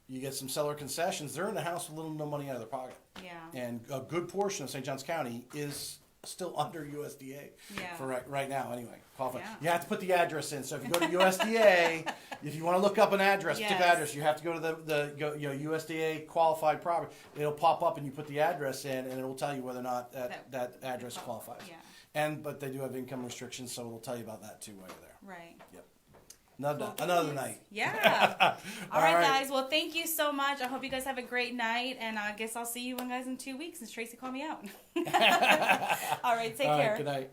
You get some seller concessions. They're in the house with little to no money out of their pocket. Yeah. And a good portion of St. Johns County is still under USDA for right now. Anyway, qualified. Yeah. You have to put the address in. So if you go to USDA, if you want to look up an address, particular address, you have to go to the USDA qualified property. It'll pop up and you put the address in, and it will tell you whether or not that address qualifies. Yeah. But they do have income restrictions, so it'll tell you about that too while you're there. Right. Yep. Another night. Yeah. All right, guys. Well, thank you so much. I hope you guys have a great night, and I guess I'll see you guys in 2 weeks since Tracy called me out. All right. Take care. Good night.